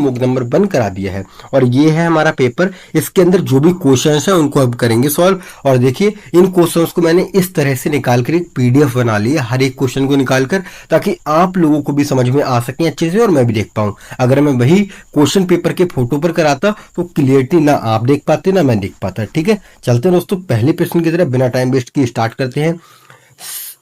मूक नंबर 1 करा दिया है। और ये है हमारा पेपर, इसके अंदर जो भी क्वेश्चन है उनको अब करेंगे सॉल्व। और देखिए इन क्वेश्चंस को मैंने इस तरह से निकाल कर एक पीडीएफ बना ली है, हर एक क्वेश्चन को निकाल कर, ताकि आप लोगों को भी समझ में आ सके अच्छे से और मैं भी देख पाऊं। अगर मैं वही क्वेश्चन पेपर के फोटो पर कराता तो क्लियरिटी ना आप देख पाते ना मैं देख पाता। ठीक है, चलते हैं दोस्तों पहले प्रश्न की तरफ, बिना टाइम वेस्ट किए स्टार्ट करते हैं।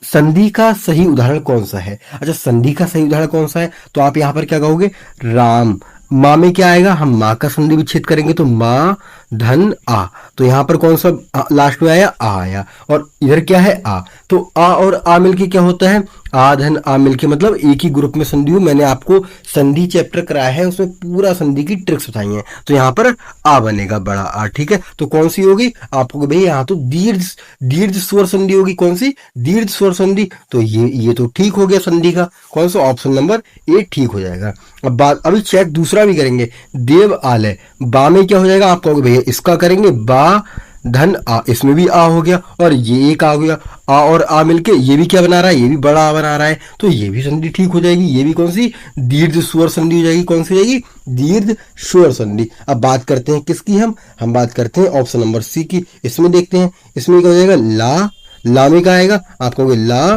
संधि का सही उदाहरण कौन सा है? अच्छा, संधि का सही उदाहरण कौन सा है? तो आप यहां पर क्या कहोगे? राम। माँ में क्या आएगा? हम माँ का संधि विच्छेद करेंगे तो माँ धन आ, तो यहां पर कौन सा लास्ट में आया? आ आया। और इधर क्या है? आ। तो आ और आ मिलके क्या होता है? आ धन आ मिलके, मतलब एक ही ग्रुप में संधि हो। मैंने आपको संधि चैप्टर कराया है, उसमें पूरा संधि की ट्रिक्स बताई हैं। तो यहाँ पर आ बनेगा, बड़ा आ। ठीक है, तो कौन सी होगी आपको भाई? यहाँ तो दीर्घ दीर्घ स्वर संधि होगी। कौन सी? दीर्घ स्वर संधि। तो ये तो ठीक हो गया संधि का, कौन सा? ऑप्शन नंबर ए ठीक हो जाएगा। अब बात अभी चेक दूसरा भी करेंगे। देव आलय, बा में क्या हो जाएगा? आप कहोगे भैया इसका करेंगे बा धन आ, इसमें भी आ हो गया और ये एक आ गया। आ और आ मिलके ये भी क्या बना रहा है? ये भी बड़ा आ बना रहा है, तो ये भी संधि ठीक हो जाएगी। ये भी कौन सी? दीर्घ स्वर संधि हो जाएगी। कौन सी जाएगी? दीर्घ स्वर संधि। अब बात करते हैं किसकी? हम बात करते हैं ऑप्शन नंबर सी की। इसमें देखते हैं, इसमें क्या हो जाएगा? ला में क्या आएगा? आप कहोगे ला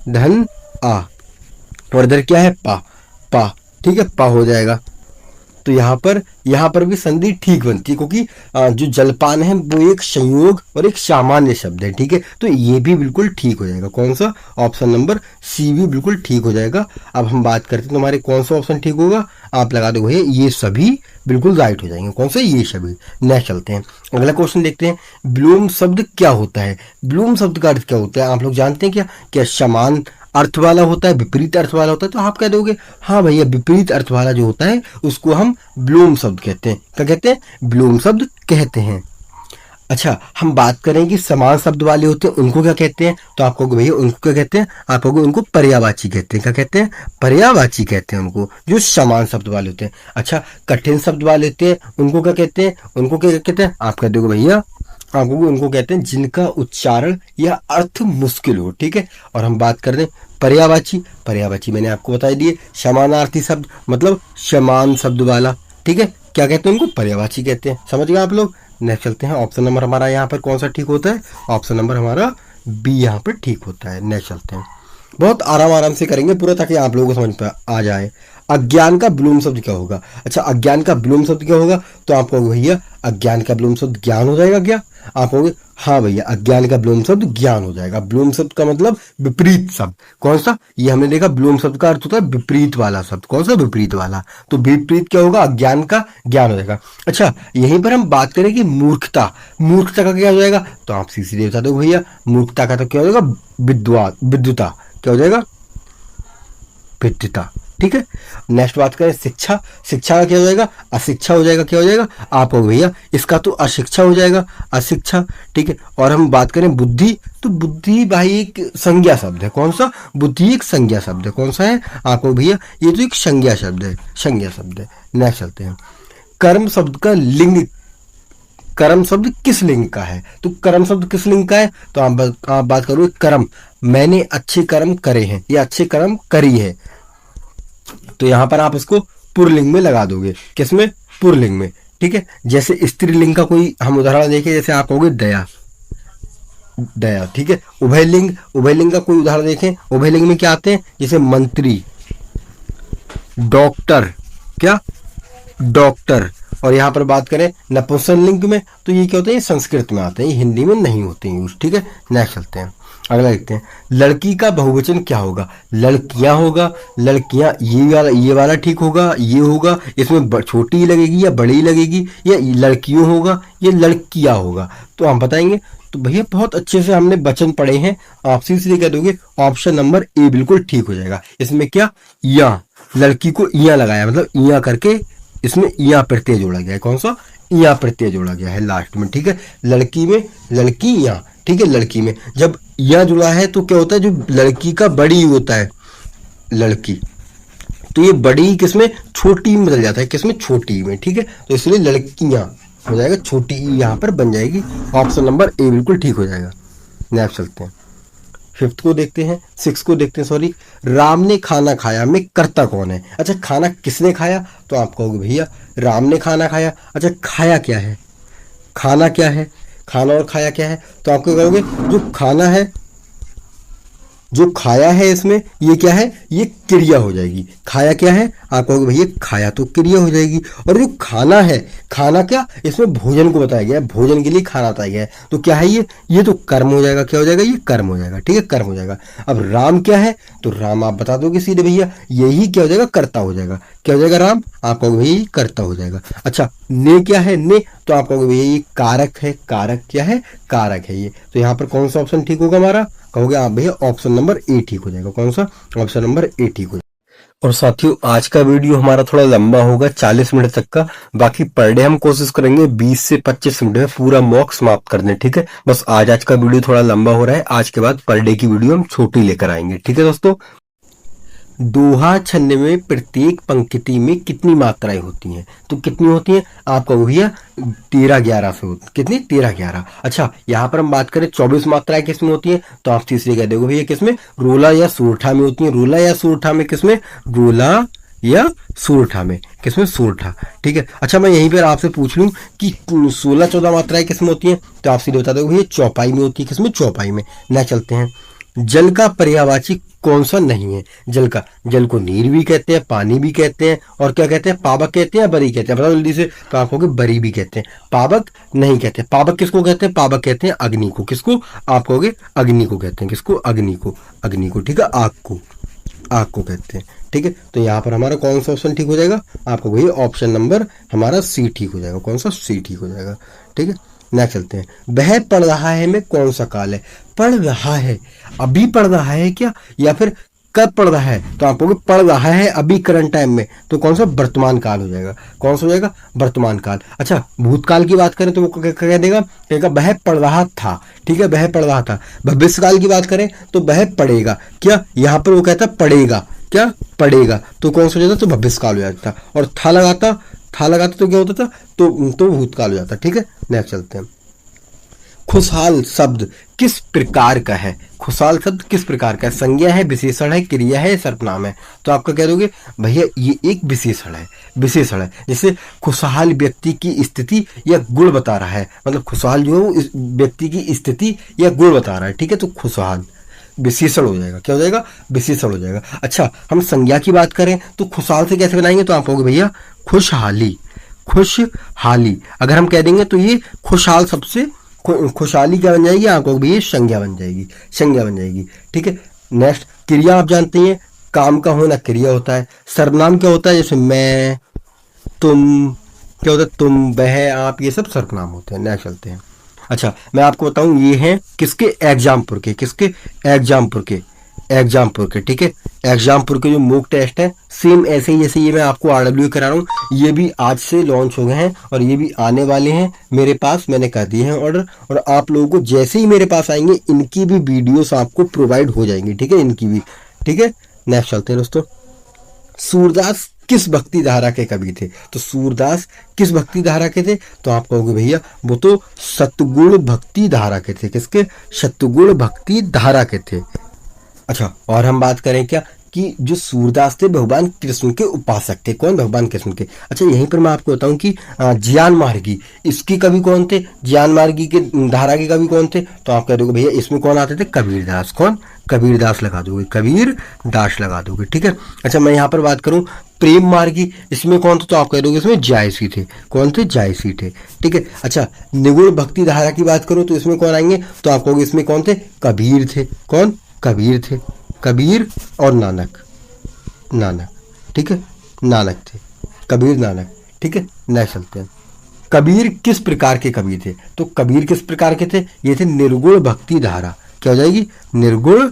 धन आ, और इधर क्या है? पा। ठीक है, पा हो जाएगा। तो यहाँ पर भी संधि ठीक बनती है, क्योंकि जो जलपान है वो एक संयोग और एक सामान्य शब्द है। ठीक है, तो ये भी बिल्कुल ठीक हो जाएगा। कौन सा? ऑप्शन नंबर सी भी बिल्कुल ठीक हो जाएगा। अब हम बात करते हैं तुम्हारे कौन सा ऑप्शन ठीक होगा? आप लगा दो भैया ये सभी बिल्कुल राइट हो जाएंगे। कौन सा? ये सभी। नेक्स्ट चलते हैं, अगला क्वेश्चन देखते हैं। ब्लूम शब्द क्या होता है? ब्लूम शब्द का अर्थ क्या होता है? आप लोग जानते हैं क्या समान अर्थ वाला होता है, विपरीत अर्थ वाला होता है? तो आप कह दोगे हाँ भैया, विपरीत अर्थ वाला जो होता है उसको हम ब्लूम शब्द कहते हैं। क्या कहते हैं? ब्लूम शब्द कहते हैं। अच्छा, हम बात करें कि समान शब्द वाले होते हैं उनको क्या कहते हैं? तो आप कहोगे भैया उनको क्या कहते हैं? आप कहोगे उनको पर्यायवाची कहते हैं। क्या कहते हैं? पर्यायवाची कहते हैं उनको, जो समान शब्द वाले होते हैं। अच्छा, कठिन शब्द वाले होते हैं उनको क्या कहते हैं? उनको क्या कहते हैं? आप कह दोगे भैया आपको उनको कहते हैं जिनका उच्चारण या अर्थ मुश्किल हो। ठीक है, और हम बात कर रहे हैं पर्यायवाची मैंने आपको बता दिए, समानार्थी शब्द मतलब समान शब्द वाला। ठीक है, क्या कहते हैं उनको? पर्यायवाची कहते हैं। समझ गए आप लोग? नेक्स्ट चलते हैं, ऑप्शन नंबर हमारा यहाँ पर कौन सा ठीक होता है? ऑप्शन नंबर हमारा बी यहाँ पर ठीक होता है। नेक्स्ट चलते हैं, बहुत आराम से करेंगे पूरा, ताकि आप लोगों को समझ में आ जाए। अज्ञान का ब्लूम शब्द क्या होगा? अच्छा, अज्ञान का ब्लूम शब्द क्या होगा? तो आप कहोगे भैया अज्ञान का ब्लूम शब्द ज्ञान हो जाएगा क्या? आप कहोगे हाँ भैया, अज्ञान का ब्लूम शब्द ज्ञान हो जाएगा। ब्लूम शब्द का मतलब विपरीत शब्द। कौन सा? ये हमने देखा ब्लूम शब्द का अर्थ होता है विपरीत वाला शब्द। कौन सा? विपरीत वाला। तो विपरीत क्या होगा? अज्ञान का ज्ञान हो जाएगा। अच्छा, यहीं पर हम बात करें कि मूर्खता का क्या हो जाएगा? तो आप सीधे बता दो भैया, मूर्खता का तो क्या हो जाएगा? विद्वता। क्या हो जाएगा? विद्वता। ठीक है, नेक्स्ट बात करें शिक्षा का क्या हो जाएगा? अशिक्षा हो जाएगा। क्या हो जाएगा? आप कहोगे भैया इसका तो अशिक्षा हो जाएगा, अशिक्षा। ठीक है, और हम बात करें बुद्धि, तो बुद्धि भाई एक संज्ञा शब्द है। कौन सा? बुद्धि एक संज्ञा शब्द है। कौन सा है? आप कहोगे भैया ये तो एक संज्ञा शब्द है, नेक्स्ट चलते हैं, कर्म शब्द का लिंग, कर्म शब्द किस लिंग का है? तो कर्म शब्द किस लिंग का है? तो आप बात करोगे कर्म, मैंने अच्छे कर्म करे हैं या अच्छे कर्म करी है, तो यहां पर आप इसको पुरलिंग में लगा दोगे। किसमें? पुरलिंग में। ठीक है, जैसे स्त्रीलिंग का कोई हम उदाहरण देखें, जैसे आप कहोगे दया। ठीक है, उभयलिंग का कोई उदाहरण देखें। उभयलिंग में क्या आते हैं? जैसे मंत्री, डॉक्टर। क्या? डॉक्टर। और यहाँ पर बात करें नपुंसकलिंग में, तो ये क्या होता है? ये संस्कृत में आते हैं, ये हिंदी में नहीं होते हैं यूज। ठीक है, नेक्स्ट चलते हैं, अगला देखते हैं। लड़की का बहुवचन क्या होगा? लड़कियां होगा। लड़कियां ये वाला ठीक होगा, ये होगा। इसमें छोटी ही लगेगी या बड़ी लगेगी, या लड़कियों होगा या लड़कियां होगा, तो हम बताएंगे। तो भैया बहुत अच्छे से हमने वचन पढ़े हैं, आप सीधे कह दोगे ऑप्शन नंबर ए बिल्कुल ठीक हो जाएगा। इसमें क्या? या, लड़की को इया लगाया, मतलब इया करके इसमें इया प्रत्यय जोड़ा गया है। कौन सा? इया प्रत्यय जोड़ा गया है लास्ट में। ठीक है, लड़की में लड़की या। ठीक है, लड़की में जब या जुड़ा है तो क्या होता है? जो लड़की का बड़ी होता है लड़की, तो ये बड़ी किसमें? छोटी में बदल जाता है। किसमें? छोटी में। ठीक है, तो इसलिए लड़कियां हो जाएगा, छोटी यहाँ पर बन जाएगी। ऑप्शन नंबर ए बिल्कुल ठीक हो जाएगा। नेक्स्ट चलते हैं, फिफ्थ को देखते हैं, सिक्स को देखते हैं, सॉरी। राम ने खाना खाया में कर्ता कौन है? अच्छा, खाना किसने खाया? तो आप कहोगे भैया राम ने खाना खाया। अच्छा, खाया क्या है? खाना क्या है? खाना और खाया क्या है? तो आपको कहोगे जो खाना है, जो खाया है, इसमें ये क्या है? ये क्रिया हो जाएगी। खाया क्या है? आप कहोगे भैया खाया तो क्रिया हो जाएगी। और जो खाना है, खाना क्या? इसमें भोजन को बताया गया है, भोजन के लिए खाना बताया गया है, तो क्या है ये तो कर्म हो जाएगा। क्या हो जाएगा? ये कर्म हो जाएगा। ठीक है, कर्म हो जाएगा। अब राम क्या है? तो राम आप बता दोगे सीधे भैया, यही क्या हो जाएगा? कर्ता हो जाएगा। क्या हो जाएगा? राम। आप कहोगे भैया ये कर्ता हो जाएगा। अच्छा, ने क्या है? ने, तो आप कहोगे भैया ये कारक है। कारक क्या है? कारक है ये। तो यहाँ पर कौन सा ऑप्शन ठीक होगा हमारा? कहोगे आप भैया ऑप्शन नंबर ए ठीक हो जाएगा। कौन सा? ऑप्शन नंबर ए ठीक हो जाएगा। और साथियों, आज का वीडियो हमारा थोड़ा लंबा होगा, 40 मिनट तक का। बाकी पर डे हम कोशिश करेंगे 20 से 25 मिनट में पूरा मॉक समाप्त कर दें। ठीक है, बस आज का वीडियो थोड़ा लंबा हो रहा है। आज के बाद पर डे की वीडियो हम छोटी लेकर आएंगे। ठीक है दोस्तों। दोहा छंद में प्रत्येक पंक्ति में कितनी मात्राएं होती हैं? तो कितनी होती हैं? आप कहो भैया 13-11 से होती। कितनी? 13-11। अच्छा, यहाँ पर हम बात करें 24 मात्राएं किसमें होती हैं? तो आप तीसरे कह दोगे भैया किसमें? रोला या सूरठा में होती है। रोला या सूरठा में किसमें? रोला या सूरठा में। किसमें? सूरठा। ठीक है। अच्छा, मैं यहीं पर आपसे पूछ लूं कि 16-14 मात्राएं किसमें होती हैं? तो आप सीधे बता दोगे भैया चौपाई में होती है। किसमें? चौपाई में। न चलते हैं, जल का पर्यायवाची कौन सा नहीं है? जल का, जल को नीर भी कहते हैं, पानी भी कहते हैं, और क्या कहते हैं? पावक कहते हैं, बरी कहते हैं। बताओ जल्दी से। तो आप कहोगे बरी भी कहते हैं, पावक नहीं कहते। पावक किसको कहते हैं? पावक कहते हैं अग्नि को। किसको? आप कहोगे अग्नि को कहते हैं। किसको? अग्नि को। अग्नि को। ठीक है, आग को, आग को कहते हैं। ठीक है, तो यहाँ पर हमारा कौन सा ऑप्शन ठीक हो जाएगा? आपको वही ऑप्शन नंबर हमारा सी ठीक हो जाएगा। कौन सा? सी ठीक हो जाएगा। ठीक है, नेक्स्ट चलते हैं। वह पढ़ रहा है में कौन सा काल है? पढ़ रहा है, अभी पढ़ रहा है क्या, या फिर कब पढ़ रहा है? तो आप कहोगे पढ़ रहा है अभी करंट टाइम में, तो कौन सा? वर्तमान काल हो जाएगा। कौन सा हो जाएगा? वर्तमान काल। अच्छा, भूतकाल की बात करें तो वो कह देगा, कहेगा वह पढ़ रहा था। ठीक है, वह पढ़ रहा था। भविष्य काल की बात करें तो वह पढ़ेगा। क्या? यहाँ पर वो कहता पढ़ेगा। क्या? पढ़ेगा। तो कौन सा हो जाता? तो भविष्य काल हो जाता। और था लगाता तो क्या होता था? तो भूतकाल हो जाता। ठीक है, नेक्स्ट चलते हैं। खुशहाल शब्द किस प्रकार का है? खुशहाल शब्द किस प्रकार का है? संज्ञा है, विशेषण है, क्रिया है, सर्वनाम है? तो आपका कह दोगे भैया ये एक विशेषण है। विशेषण है, जैसे खुशहाल व्यक्ति की स्थिति या गुण बता रहा है। मतलब खुशहाल जो है वो व्यक्ति की स्थिति या गुण बता रहा है। ठीक है, तो खुशहाल विशेषण हो जाएगा। क्या हो जाएगा? विशेषण हो जाएगा। अच्छा, हम संज्ञा की बात करें तो खुशहाल से कैसे बनाएंगे? तो आप कहोगे भैया खुशहाली। खुशहाली अगर हम कह देंगे तो ये खुशहाल सबसे खुशहाली क्या बन जाएगी? आपको भी ये संज्ञा बन जाएगी। संज्ञा बन जाएगी। ठीक है, नेक्स्ट क्रिया आप जानते हैं, काम का होना क्रिया होता है। सर्वनाम क्या होता है? जैसे मैं, तुम, क्या होता है? तुम, वह, आप, ये सब सर्वनाम होते हैं। नेक्स्ट चलते हैं। अच्छा, मैं आपको बताऊं ये हैं किसके? एग्जामपुर के। किसके? एग्जामपुर के। एग्जामपुर के। ठीक है, एग्जामपुर के जो मॉक टेस्ट है सेम ऐसे ही जैसे ये मैं आपको आरडब्ल्यू करा रहा हूँ, ये भी आज से लॉन्च हो गए हैं और ये भी आने वाले हैं मेरे पास। मैंने कर दिए हैं ऑर्डर, और आप लोगों को जैसे ही मेरे पास आएंगे इनकी भी वीडियोस आपको प्रोवाइड हो जाएंगी। ठीक है, इनकी भी। ठीक है, नेक्स्ट चलते हैं दोस्तों। सूरदास किस भक्ति धारा के कवि थे? तो सूरदास किस भक्ति धारा के थे? तो आप कहोगे भैया वो तो सतगुण भक्ति धारा के थे। किसके? सतगुण भक्ति धारा के थे। अच्छा, और हम बात करें क्या कि जो सूरदास थे भगवान कृष्ण के उपासक थे। कौन? भगवान कृष्ण के। अच्छा, यहीं पर मैं आपको बताऊं कि ज्ञान मार्गी इसकी कवि कौन थे? ज्ञान मार्गी के धारा के कवि कौन थे? तो आप कह दोगे भैया इसमें कौन आते थे? कबीरदास। कौन? कबीरदास लगा दोगे, कबीरदास लगा दोगे। ठीक है, अच्छा मैं यहाँ पर बात करूं प्रेम मार्गी, इसमें कौन थे? तो आप कह दोगे इसमें जायसी थे। कौन थे? जायसी थे। ठीक है, अच्छा निगुण भक्ति धारा की बात करूं तो इसमें कौन आएंगे? तो आप कहोगे इसमें कौन थे? कबीर थे। कौन? कबीर थे। कबीर और नानक। नानक। ठीक है, नानक थे। कबीर, नानक। ठीक है, नेक्स्ट चलते हैं। कबीर किस प्रकार के कवि थे? तो कबीर किस प्रकार के थे? ये थे निर्गुण भक्ति धारा। क्या हो जाएगी? निर्गुण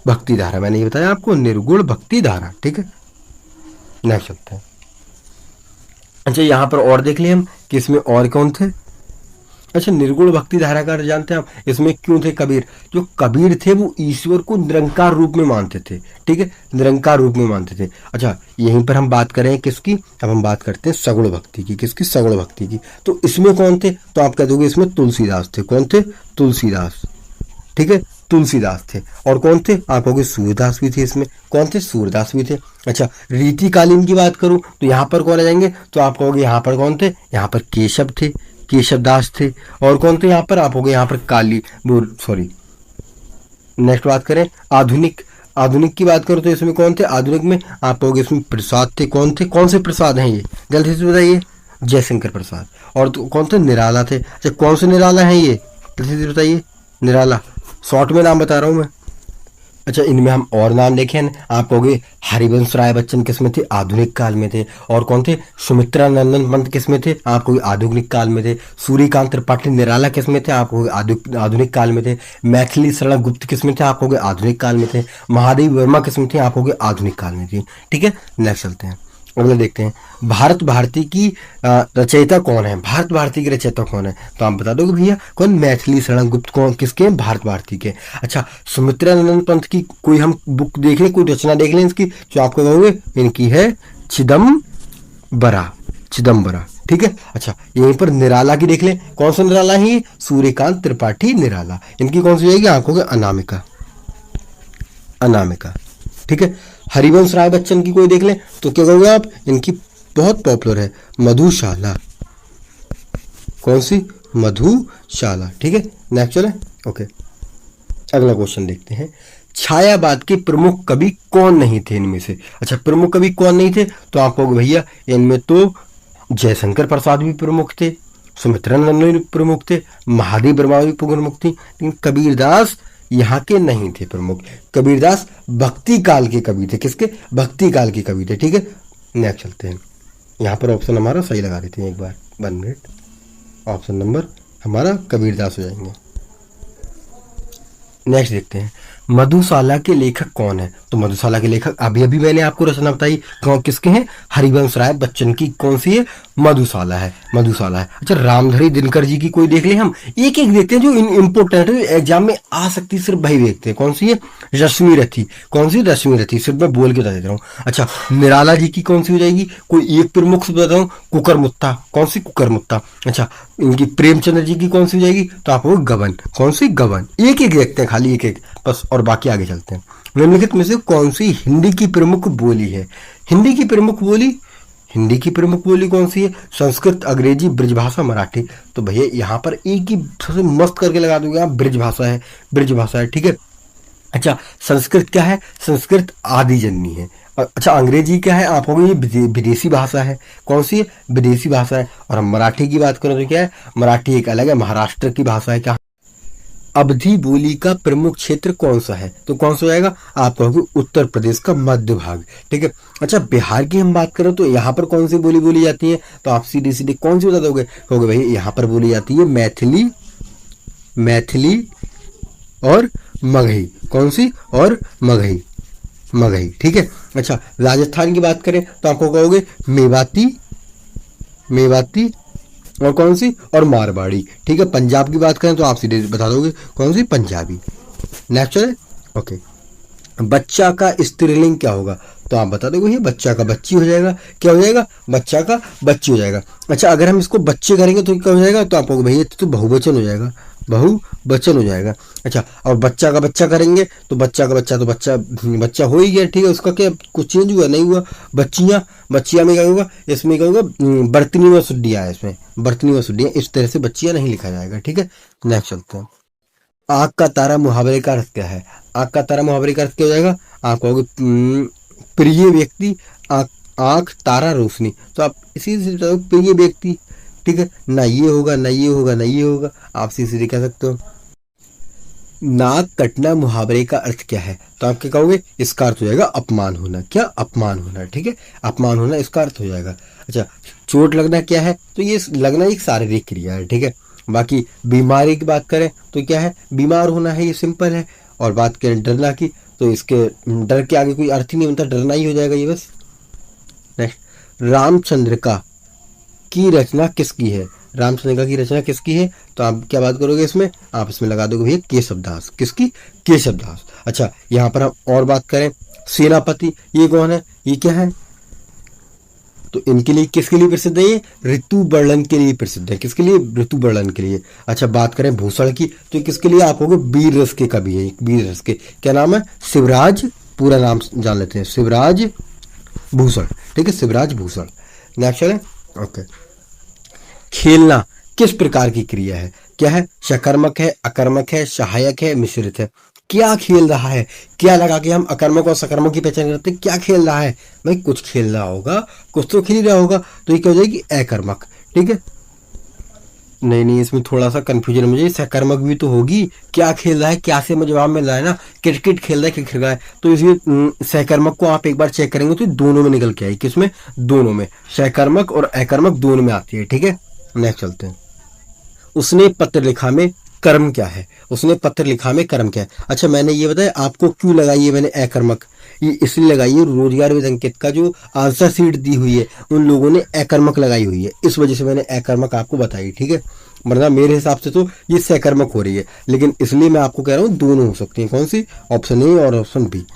भक्ति धारा। मैंने ये बताया आपको, निर्गुण भक्ति धारा। ठीक है, नेक्स्ट चलते हैं। अच्छा, यहां पर और देख लिए हम कि इसमें और कौन थे। अच्छा, निर्गुण भक्ति धारा का जानते हैं आप? इसमें क्यों थे कबीर? जो कबीर थे वो ईश्वर को निरंकार रूप में मानते थे। ठीक है, निरंकार रूप में मानते थे। अच्छा, यहीं पर हम बात करें किसकी? अब हम बात करते हैं सगुण भक्ति की। किसकी? सगुण भक्ति की। तो इसमें कौन थे? तो आप कह दोगे इसमें तुलसीदास थे। कौन थे? तुलसीदास। ठीक है, तुलसीदास थे। और कौन थे? आप कहोगे सूरदास भी थे इसमें। कौन थे? सूरदास भी थे। अच्छा, रीतिकालीन की बात करूं तो यहाँ पर कौन आ जाएंगे? तो आप कहोगे यहाँ पर कौन थे? यहाँ पर केशव थे, केशवदास थे। और कौन थे यहाँ पर? आप कहोगे यहाँ पर काली, वो सॉरी, नेक्स्ट बात करें आधुनिक। आधुनिक की बात करो तो इसमें कौन थे? आधुनिक में आप कहोगे इसमें प्रसाद थे। कौन थे? कौन से प्रसाद हैं ये? जल्दी से बताइए। जयशंकर प्रसाद। और तो कौन थे? निराला थे। अच्छा, कौन से निराला हैं ये? जल्दी से बताइए। निराला, शॉर्ट में नाम बता रहा हूं मैं। अच्छा, इनमें हम और नाम देखें, आप कहोगे हरिवंश राय बच्चन किस में थे? आधुनिक काल में थे। और कौन थे? सुमित्रा नंदन पंत किस में थे? आप कहोगे आधुनिक काल में थे। सूर्यकांत त्रिपाठी निराला किस में थे? आप कहोगे आधुनिक काल में थे। मैथिली शरण गुप्त किस में थे? आप कहोगे आधुनिक काल में थे। महादेवी वर्मा किस में थे? आप कहोगे आधुनिक काल में थी। ठीक है, नेक्स्ट चलते हैं, अगला देखते हैं। भारत भारती की रचयिता कौन है? भारत भारती की रचयिता कौन है? तो आप बता दोगे भैया कौन? मैथिली शरण गुप्त। कौन किसके? भारत भारती के। अच्छा, सुमित्रा नंदन पंत की कोई हम बुक देख लें, कोई रचना देख लें इसकी, जो आपको कहोगे इनकी है चिदम्बरा। चिदम्बरा, ठीक है। अच्छा, यहीं पर निराला की देख लें, कौन सा निराला है ये? सूर्यकांत त्रिपाठी निराला। इनकी कौन सी जाएगी? आप कहोगे अनामिका। अनामिका, ठीक है। हरिवंश राय बच्चन की कोई देख लें तो क्या कहोगे आप? इनकी बहुत पॉपुलर है मधुशाला। कौन सी? मधुशाला, ठीक है। नेक्स्ट चले, ओके, अगला क्वेश्चन देखते हैं। छायावाद के प्रमुख कवि कौन नहीं थे इनमें से? अच्छा, प्रमुख कवि कौन नहीं थे? तो आप कहोगे भैया इनमें तो जयशंकर प्रसाद भी प्रमुख थे, सुमित्रा नंदन भी प्रमुख थे, महादेव वर्मा भी प्रमुख थी, लेकिन कबीरदास यहाँ के नहीं थे प्रमुख। कबीरदास भक्ति काल के कवि थे। किसके? भक्ति काल के कवि थे, ठीक है। नेक्स्ट चलते हैं, यहाँ पर ऑप्शन हमारा सही लगा देते हैं एक बार, 1 मिनट। ऑप्शन नंबर हमारा कबीरदास हो जाएंगे। नेक्स्ट देखते हैं, मधुशाला के लेखक कौन है? तो मधुशाला के लेखक अभी अभी मैंने आपको रचना बताई, कौन किसके हैं? हरिवंश राय बच्चन की। कौन सी है? मधुशाला है, मधुशाला है। अच्छा, रामधारी दिनकर जी की कोई देख ले, हम एक एक देखते हैं जो इंपोर्टेंट एग्जाम में आ सकती, सिर्फ वही देखते हैं। कौन सी है? रश्मि रथी। कौन सी? रश्मि रथी, सिर्फ मैं बोल के बता देता हूँ। अच्छा, निराला जी की कौन सी हो जाएगी? कोई एक प्रमुख से बताता हूँ, कुकरमुत्ता। कौन सी? कुकरमुत्ता। अच्छा, इनकी प्रेमचंद्र जी की कौन सी हो जाएगी? तो आप वो गबन। कौन सी? गबन। एक एक देखते हैं, खाली एक एक बस, और बाकी आगे चलते हैं। निम्नलिखित में से कौन सी हिंदी की प्रमुख बोली है? हिंदी की प्रमुख बोली, हिंदी की प्रमुख बोली कौन सी है? संस्कृत, अंग्रेजी, ब्रजभाषा, मराठी। तो भैया यहाँ पर एक ही सबसे मस्त करके लगा दूंगा आप, ब्रजभाषा है, ब्रजभाषा है, ठीक है। अच्छा, संस्कृत क्या है? संस्कृत आदि जननी है। अच्छा, अंग्रेजी क्या है? आप होगी ये विदेशी भाषा है। कौन सी है? विदेशी भाषा है। और हम मराठी की बात करें तो क्या है? मराठी एक अलग है, महाराष्ट्र की भाषा है। क्या? अवधी बोली का प्रमुख क्षेत्र कौन सा है? तो कौन सा जाएगा? आप कहोगे उत्तर प्रदेश का मध्य भाग, ठीक है। अच्छा, बिहार की हम बात करें तो यहाँ पर कौन सी बोली बोली जाती है? तो आप सीधे सीधे कौन सी बता दोगे? कहोगे भाई यहाँ पर बोली जाती है मैथिली, मैथिली और मगही। कौन सी? और मगही, मगही, ठीक है। अच्छा, राजस्थान की बात करें तो आपको कहोगे मेवाती, मेवाती और कौन सी? और मारवाड़ी, ठीक है। पंजाब की बात करें तो आप सीधे बता दोगे कौन सी? पंजाबी। नेक्स्ट है, ओके। बच्चा का स्त्रीलिंग क्या होगा? तो आप बता दोगे ये बच्चा का बच्ची हो जाएगा। क्या हो जाएगा? बच्चा का बच्ची हो जाएगा। अच्छा, अगर हम इसको बच्चे करेंगे तो क्या हो जाएगा? तो आप कहोगे भैया तो बहुवचन हो जाएगा, बहुवचन हो जाएगा। अच्छा, और बच्चा का बच्चा करेंगे तो बच्चा का बच्चा तो बच्चा बच्चा हो ही गया, ठीक है। उसका क्या कुछ चेंज हुआ? नहीं हुआ। बच्चियां, बच्चियां में क्या होगा? इसमें क्या होगा? बर्तनी व सुड्डियां है, इसमें बर्तनी व सुड्डियां, इस तरह से बच्चियां नहीं लिखा जाएगा, ठीक है। नेक्स्ट चलते हैं। आंख का तारा मुहावरे का अर्थ क्या है? आंख का तारा मुहावरे का अर्थ क्या हो जाएगा? आप कहोगे प्रिय व्यक्ति, आंख तारा रोशनी। तो आप इसी से प्रिय व्यक्ति, ठीक है। ना ये होगा, ना ये होगा, ना ये होगा, आप सीधे कह सकते हो। नाक कटना मुहावरे का अर्थ क्या है? तो आप क्या कहोगे? इसका अर्थ हो जाएगा अपमान होना। क्या? अपमान होना, ठीक है। अपमान होना इसका अर्थ हो जाएगा। अच्छा, चोट लगना क्या है? तो ये लगना एक शारीरिक क्रिया है, ठीक है। बाकी बीमारी की बात करें तो क्या है? बीमार होना है, ये सिंपल है। और बात करें डरना की तो इसके डर के आगे कोई अर्थ ही नहीं बनता, डरना ही हो जाएगा ये बस। नेक्स्ट, रामचंद्र का की रचना किसकी है? रामचंद्र की रचना किसकी है? तो आप क्या बात करोगे इसमें? आप इसमें लगा दोगे भैया केशवदास। किसकी? केशवदास। अच्छा, यहाँ पर हम और बात करें सेनापति, ये कौन है? ये क्या है? तो इनके लिए किसके लिए प्रसिद्ध है? ये ऋतु वर्णन के लिए प्रसिद्ध है। किसके लिए? ऋतु वर्णन के लिए। अच्छा, बात करें भूषण की, तो किसके लिए? आप होगे वीर रस के कवि है। वीर रस के क्या नाम है? शिवराज, पूरा नाम जान लेते हैं, शिवराज भूषण। ठीक है, शिवराज भूषण। नेक्स्ट चले, ओके। खेलना किस प्रकार की क्रिया है? क्या है? सकर्मक है, अकर्मक है, सहायक है, मिश्रित है। क्या खेल रहा है? क्या लगा के हम अकर्मक और सकर्मक की पहचान करते हैं? क्या खेल रहा है भाई? कुछ खेल रहा होगा, कुछ तो खेल रहा होगा, तो ये क्या हो जाएगी? अकर्मक। ठीक है, नहीं, इसमें थोड़ा सा कंफ्यूजन मुझे। सकर्मक भी तो होगी, क्या खेल रहा है, क्या से में जवाब मिल रहा है ना, क्रिकेट खेल रहा है, क्रिकेट खेल रहा है, तो इसलिए सकर्मक को आप एक बार चेक करेंगे तो दोनों में निकल के आएगी। किसमें? दोनों में, सकर्मक और अकर्मक दोनों में आती है। ठीक है, नेक्स्ट चलते हैं। उसने पत्र लिखा में कर्म क्या है? उसने पत्र लिखा में कर्म क्या है? अच्छा, मैंने ये बताया आपको क्यों लगाई है मैंने अकर्मक, ये इसलिए लगाई है, रोजगार विद अंकित का जो आंसर शीट दी हुई है उन लोगों ने अकर्मक लगाई हुई है, इस वजह से मैंने अकर्मक आपको बताई। ठीक है, वरना मेरे हिसाब से तो ये सकर्मक हो रही है, लेकिन इसलिए मैं आपको कह रहा हूँ दोनों हो सकती हैं। कौन सी? ऑप्शन ए और ऑप्शन बी।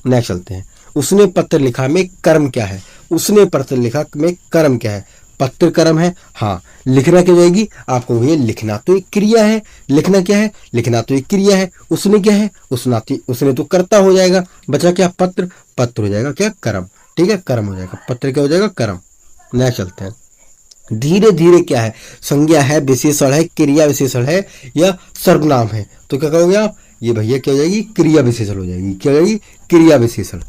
नेक्स्ट चलते हैं। उसने पत्र लिखा में कर्म क्या है? उसने पत्र लिखा में कर्म क्या है? पत्र कर्म है, हाँ। लिखना क्या जाएगी आपको? भैया लिखना तो एक क्रिया है, लिखना क्या है? लिखना तो एक क्रिया है। उसने क्या है? उसने तो कर्ता हो जाएगा, बचा क्या? पत्र। पत्र हो जाएगा क्या? कर्म। ठीक है, कर्म हो जाएगा, पत्र क्या हो जाएगा? कर्म। नेक्स्ट चलते हैं। धीरे धीरे क्या है? संज्ञा है, विशेषण है, क्रिया विशेषण है, या सर्वनाम है? तो क्या कहोगे आप? ये भैया क्या हो जाएगी? क्रिया विशेषण हो जाएगी। क्या हो जाएगी? क्रिया विशेषण।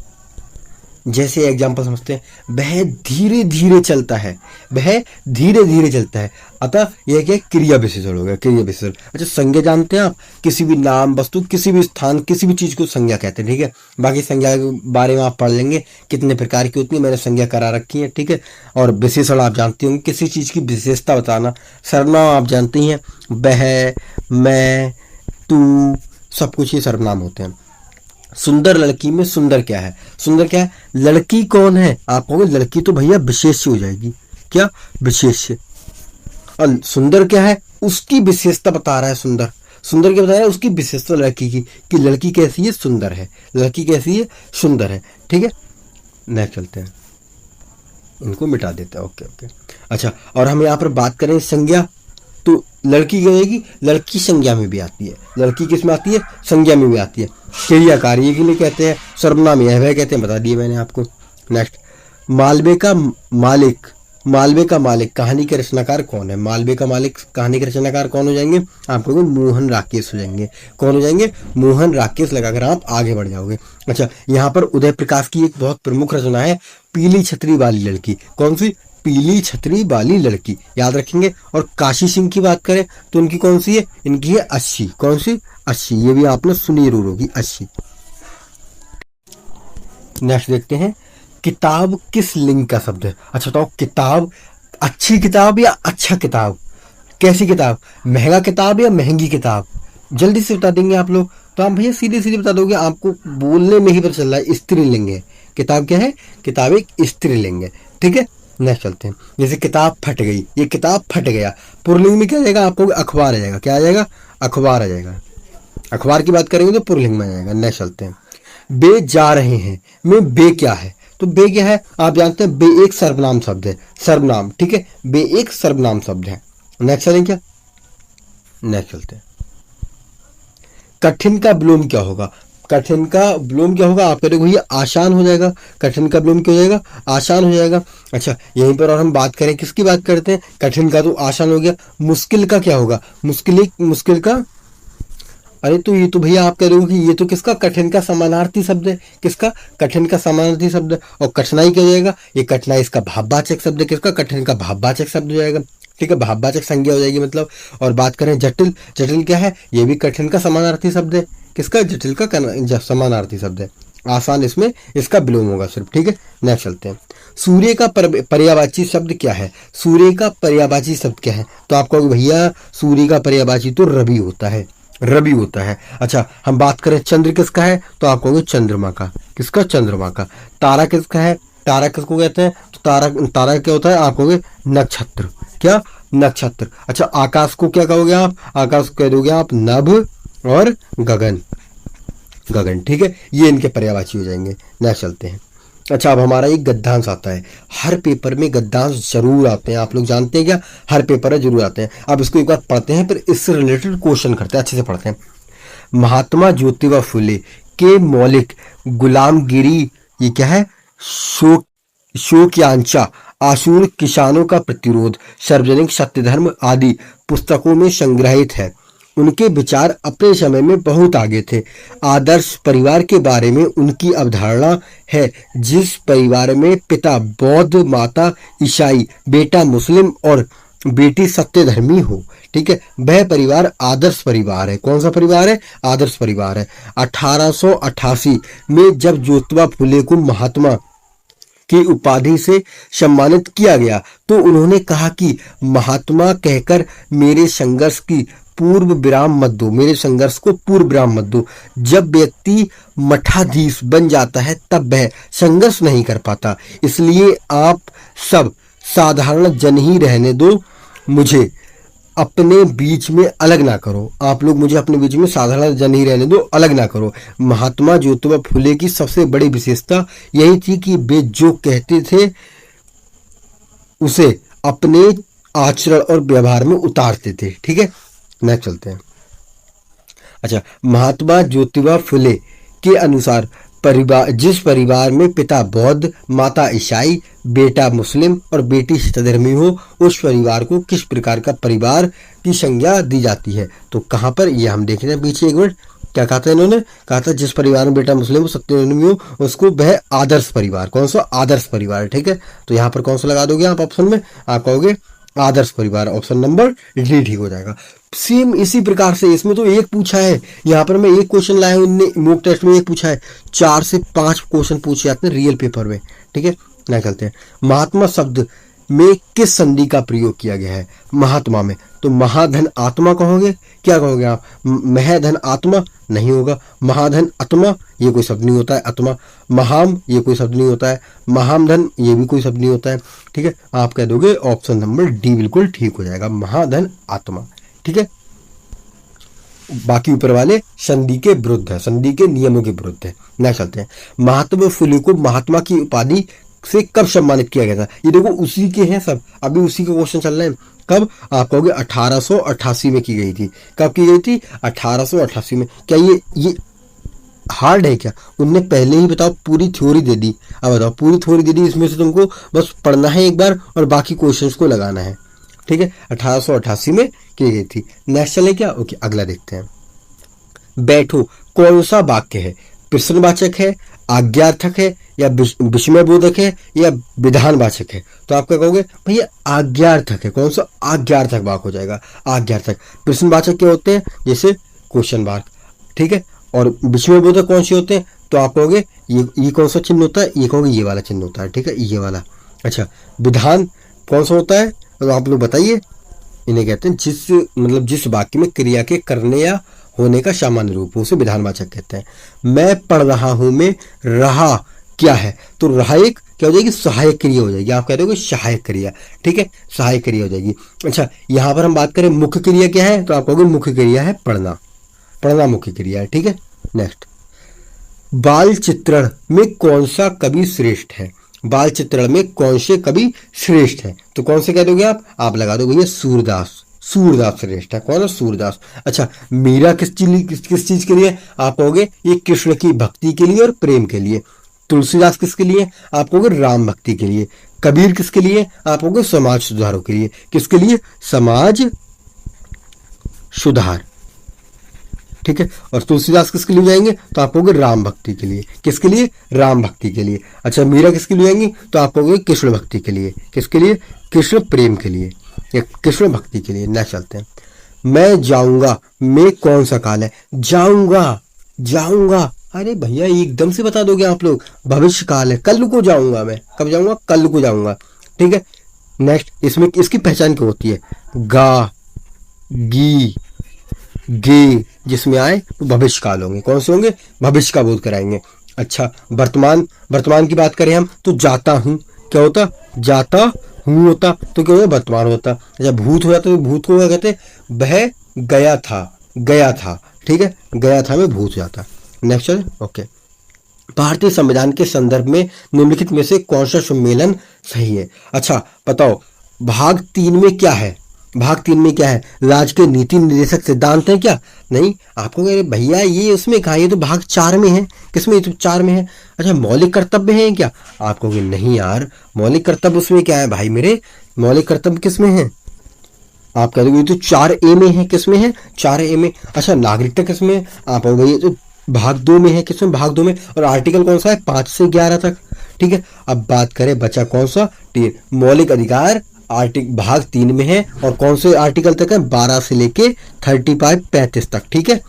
जैसे एग्जाम्पल समझते हैं, वह धीरे धीरे चलता है, वह धीरे धीरे चलता है, अतः यह क्या? क्रिया विशेषण हो गया, क्रिया विशेषण। अच्छा, संज्ञा जानते हैं आप? किसी भी नाम, वस्तु, किसी भी स्थान, किसी भी चीज को संज्ञा कहते हैं। ठीक है, बाकी संज्ञा के बारे में आप पढ़ लेंगे, कितने प्रकार की होती है, मैंने संज्ञा करा रखी है। ठीक है, और विशेषण आप जानते होंगे, किसी चीज की विशेषता बताना। सर्वनाम आप जानते हैं, वह, मैं, तू, सब कुछ ये सर्वनाम होते हैं। सुंदर लड़की में सुंदर क्या है? सुंदर क्या है? लड़की कौन है? आप कहोगे लड़की तो भैया विशेष्य हो जाएगी। क्या? विशेष्य। और सुंदर क्या है? उसकी विशेषता बता रहा है। सुंदर, सुंदर क्या बता रहा है? उसकी विशेषता लड़की की, कि लड़की कैसी है? सुंदर है। लड़की कैसी है? सुंदर है। ठीक है, नेक्स्ट चलते हैं, इनको मिटा देते हैं। Okay okay. अच्छा, और हम यहाँ पर बात करें संज्ञा, तो लड़की क्या होगी? लड़की संज्ञा में भी आती है। लड़की किस में आती है? संज्ञा में भी आती है। क्रिया कार्य के लिए कहते हैं, सर्वनाम यह वह कहते हैं, बता दिए मैंने आपको। नेक्स्ट, मालवे का मालिक, मालवे का मालिक कहानी के रचनाकार कौन है? मालवे का मालिक कहानी के रचनाकार कौन हो जाएंगे? आप कहोगे मोहन राकेश हो जाएंगे। कौन हो जाएंगे? मोहन राकेश लगाकर आप आगे बढ़ जाओगे। अच्छा, यहाँ पर उदय प्रकाश की एक बहुत प्रमुख रचना है, पीली छतरी वाली लड़की। कौन सी? पीली छतरी वाली लड़की, याद रखेंगे। और काशी सिंह की बात करें तो उनकी कौन सी है? इनकी है अस्सी। कौन सी? अस्सी, ये भी आपने सुनी जरूर होगी, अस्सी। नेक्स्ट देखते हैं, किताब किस लिंग का शब्द है? अच्छा बताओ, किताब अच्छी किताब या अच्छा किताब? कैसी किताब? महंगा किताब या महंगी किताब? जल्दी से बता देंगे आप लोग, तो आप भैया सीधे सीधे बता दोगे, आपको बोलने में ही पता चल रहा है। स्त्रीलिंग है किताब। क्या है? किताब एक स्त्रीलिंग है। ठीक है, नेक्स्ट चलते हैं। जैसे किताब फट गई, ये किताब फट गया, पुरलिंग में क्या आ जाएगा? आपको अखबार आ जाएगा। क्या आ जाएगा? अखबार आ जाएगा। अखबार की बात करेंगे तो पुरलिंग में आ जाएगा। नेक्स्ट चलते हैं, बे जा रहे हैं में बे क्या है? तो बे क्या है? आप जानते हैं, बे एक सर्वनाम शब्द है। सर्वनाम, ठीक है, बे एक सर्वनाम शब्द है। नेक्स्ट चलें क्या? नेक्स्ट चलते हैं, कठिन का विलोम क्या होगा? कठिन का विलोम क्या होगा? आप कह रहे हो ये आसान हो जाएगा। कठिन का विलोम क्या हो जाएगा? आसान हो जाएगा। अच्छा, यहीं पर और हम बात करें, किसकी बात करते हैं? कठिन का तो आसान हो गया। मुश्किल का क्या होगा? मुश्किल का, अरे तो ये तो भैया आप कह रहे हो कि ये तो किसका? कठिन का समानार्थी शब्द है। किसका? कठिन का समानार्थी शब्द है। और कठिनाई क्या हो जाएगा? ये कठिनाई इसका भाववाचक शब्द है। किसका? कठिन का भाववाचक शब्द हो जाएगा। ठीक है, भाववाचक संज्ञा हो जाएगी मतलब। और बात करें जटिल, जटिल क्या है? ये भी कठिन का समानार्थी शब्द है। किसका? जटिल का समानार्थी शब्द है। आसान इसमें इसका विलोम होगा सिर्फ। ठीक है, नेक्स्ट चलते हैं, सूर्य का पर्यायवाची शब्द क्या है? सूर्य का पर्यायवाची शब्द क्या है? तो आप कहोगे भैया सूर्य का पर्यायवाची तो रवि होता है। रवि होता है। अच्छा, हम बात करें चंद्र किसका है? तो आप कहोगे चंद्रमा का। किसका? चंद्रमा का। तारा किसका है? तारा किसको कहते हैं? तो तारा क्या होता है? आप कहोगे नक्षत्र। क्या? नक्षत्र। अच्छा, आकाश को क्या कहोगे आप? आकाश को कह दोगे आप नभ और गगन। गगन, ठीक है, ये इनके पर्यायवाची हो जाएंगे। नेक्स्ट चलते हैं, अच्छा, अब हमारा एक गद्यांश आता है। हर पेपर में गद्यांश जरूर आते हैं, आप लोग जानते हैं क्या, हर पेपर में जरूर आते हैं। अब इसको एक बार पढ़ते हैं, फिर इससे रिलेटेड क्वेश्चन करते हैं, अच्छे से पढ़ते हैं। महात्मा ज्योतिबा फुले के मौलिक गुलामगिरी, ये क्या है, शोक शोक्यांचा, आशूर किसानों का प्रतिरोध, सार्वजनिक सत्यधर्म आदि पुस्तकों में संग्रहित है। उनके विचार अपने समय में बहुत आगे थे। आदर्श परिवार के बारे में उनकी अवधारणा है, जिस परिवार में पिता बौद्ध, माता ईसाई, बेटा मुस्लिम और बेटी सत्यधर्मी हो, ठीक है, वह परिवार आदर्श परिवार है। कौन सा परिवार है, आदर्श परिवार है। 1888 में जब ज्योतिबा फुले को महात्मा की उपाधि से सम्मानित किया गया तो उन्होंने कहा कि महात्मा कहकर मेरे संघर्ष की पूर्व विराम मत दो, मेरे संघर्ष को पूर्व विराम मत दो। जब व्यक्ति मठाधीश बन जाता है तब वह संघर्ष नहीं कर पाता, इसलिए आप सब साधारण जन ही रहने दो, मुझे अपने बीच में अलग ना करो। आप लोग मुझे अपने बीच में साधारण जन ही रहने दो, अलग ना करो। महात्मा ज्योतिबा फुले की सबसे बड़ी विशेषता यही थी कि वे जो कहते थे उसे अपने आचरण और व्यवहार में उतारते थे, ठीक है। नेक्स्ट चलते हैं। अच्छा, महात्मा ज्योतिबा फुले के अनुसार जिस परिवार में पिता बौद्ध, माता ईसाई, बेटा मुस्लिम और बेटी सत्यधर्मी हो, उस परिवार को किस प्रकार का परिवार की संज्ञा दी जाती है। तो कहाँ पर, ये हम देख रहे हैं पीछे, एक मिनट, क्या कहा था इन्होंने, कहा था जिस परिवार में बेटा मुस्लिम हो, सत्यधर्मी हो, उसको वह आदर्श परिवार, कौन सा, आदर्श परिवार, ठीक है। तो यहाँ पर कौन सा लगा दोगे आप ऑप्शन में, आप कहोगे आदर्श परिवार, ऑप्शन नंबर डी ठीक हो जाएगा। सेम इसी प्रकार से इसमें तो एक पूछा है, यहाँ पर मैं एक क्वेश्चन लाया हूँ, इनने मॉक टेस्ट में एक पूछा है, 4 से 5 क्वेश्चन पूछे जाते हैं रियल पेपर में, ठीक है। ना चलते हैं। महात्मा शब्द में किस संधि का प्रयोग किया गया है, महात्मा में, तो महाधन आत्मा कहोगे, क्या कहोगे आप, महधन आत्मा नहीं होगा, महाधन आत्मा ये कोई शब्द नहीं होता है, आत्मा, महाम ये कोई शब्द नहीं होता है, महामधन ये भी कोई शब्द नहीं होता है, ठीक है। आप कह दोगे ऑप्शन नंबर डी बिल्कुल ठीक हो जाएगा, महाधन आत्मा, ठीक है। बाकी ऊपर वाले संधि के विरुद्ध है, संधि के नियमों के विरुद्ध है। ना चलते हैं। महात्मा फुले को महात्मा की उपाधि से कब सम्मानित किया गया था, ये देखो उसी के हैं सब, अभी उसी का क्वेश्चन चल रहे हैं। कब, आप कहोगे 1888 में की गई थी। कब की गई थी, 1888 में। क्या ये हार्ड है क्या, उनने पहले ही बताओ पूरी थ्योरी दे दी। अब बताओ पूरी थ्योरी दे दी, इसमें से तुमको बस पढ़ना है एक बार और बाकी क्वेश्चंस को लगाना है, ठीक है। 1888 में की गई थी। नेक्स्ट चले क्या, ओके अगला देखते हैं। बैठो कौन सा वाक्य है, प्रश्नवाचक है, आज्ञार्थक है, या विस्मयबोधक है, या विधानवाचक है। तो आप क्या कहोगे, भैया आज्ञार्थक है। कौन सा, आज्ञार्थक वाक्य हो जाएगा, आज्ञार्थक। प्रश्नवाचक क्या होते हैं, जैसे क्वेश्चन मार्क, ठीक है। और विस्मयबोधक कौन से होते हैं, तो आप कहोगे ये कौन सा चिन्ह होता है, ये कहोगे ये वाला चिन्ह होता है, ठीक है, ये वाला। अच्छा, विधान कौन सा होता है, तो आप लोग बताइए। इन्हें कहते हैं जिस वाक्य में क्रिया के करने या होने का सामान्य रूप, उसे विधानवाचक कहते हैं। मैं पढ़ रहा हूं में रहा क्या है, तो रहा एक क्या हो जाएगी, सहायक क्रिया हो जाएगी। आप कहते हो सहायक क्रिया, ठीक है, सहायक क्रिया हो जाएगी। अच्छा, यहां पर हम बात करें मुख्य क्रिया क्या है, तो आप कहोगे मुख्य क्रिया है पढ़ना, पढ़ना मुख्य क्रिया है, ठीक है। नेक्स्ट, बाल चित्रण में कौन सा कवि श्रेष्ठ है, बाल चित्रण में कौन से कवि श्रेष्ठ है, तो कौन से कह दोगे आप लगा दो भैया सूरदास, सूरदास श्रेष्ठ है। कौन है, सूरदास। अच्छा, मीरा किस चीज के लिए, आप कहोगे ये कृष्ण की भक्ति के लिए और प्रेम के लिए। तुलसीदास किसके लिए, आप कहोगे राम भक्ति के लिए। कबीर किसके लिए, आप कहोगे समाज सुधारों के लिए। किसके लिए, समाज सुधार, ठीक है। और तुलसीदास किसके लिए जाएंगे, तो आप कहोगे राम भक्ति के लिए। किसके लिए, राम भक्ति के लिए। अच्छा, मीरा किसके लिए जाएंगी, तो आप कहोगे कृष्ण भक्ति के लिए। किसके लिए, कृष्ण प्रेम के लिए या कृष्ण भक्ति के लिए। नेक्स्ट चलते हैं। मैं जाऊंगा में कौन सा काल है, जाऊंगा, जाऊंगा, अरे भैया एकदम से बता दोगे आप लोग, भविष्य काल है, कल को जाऊंगा मैं, कब जाऊंगा, कल को जाऊंगा, ठीक है। नेक्स्ट, इसमें इसकी पहचान क्या होती है, गा, गी, गे जिसमें आए तो भविष्य काल होंगे। कौन से होंगे, भविष्य का बोध कराएंगे। अच्छा, वर्तमान की बात करें हम तो जाता हूं, क्या होता, जाता हूं होता, तो क्या होता, वर्तमान होता। अच्छा, भूत हो जाता तो भूत को क्या कहते, वह गया था, ठीक है, गया था में भूत हो जाता। Next, okay. भारतीय संविधान के संदर्भ में निम्नलिखित में से कौन सा सम्मेलन सही है? अच्छा बताओ, भाग 3 में क्या है? भाग 3 में क्या है? राज्य के नीति निर्देशक सिद्धांत है क्या? नहीं, आपको कह रहे भैया ये उसमें कहा, ये तो भाग 4 में है। किसमें? तो 4 में है। अच्छा, मौलिक कर्तव्य है क्या? आपको नहीं यार, मौलिक कर्तव्य उसमें क्या है भाई मेरे? मौलिक कर्तव्य किसमें है? आप कह दोगे ये तो 4A में है। किसमें है? 4A में। अच्छा, नागरिकता किसमें है? आप कहोगे ये तो भाग 2 में है। किसमें? भाग 2 में। और आर्टिकल कौन सा है? 5 से 11 तक। ठीक है, अब बात करें बचा कौन सा? मौलिक अधिकार आर्टिकल भाग 3 में है। और कौन से आर्टिकल तक है? 12 से लेके 35 तक। ठीक है।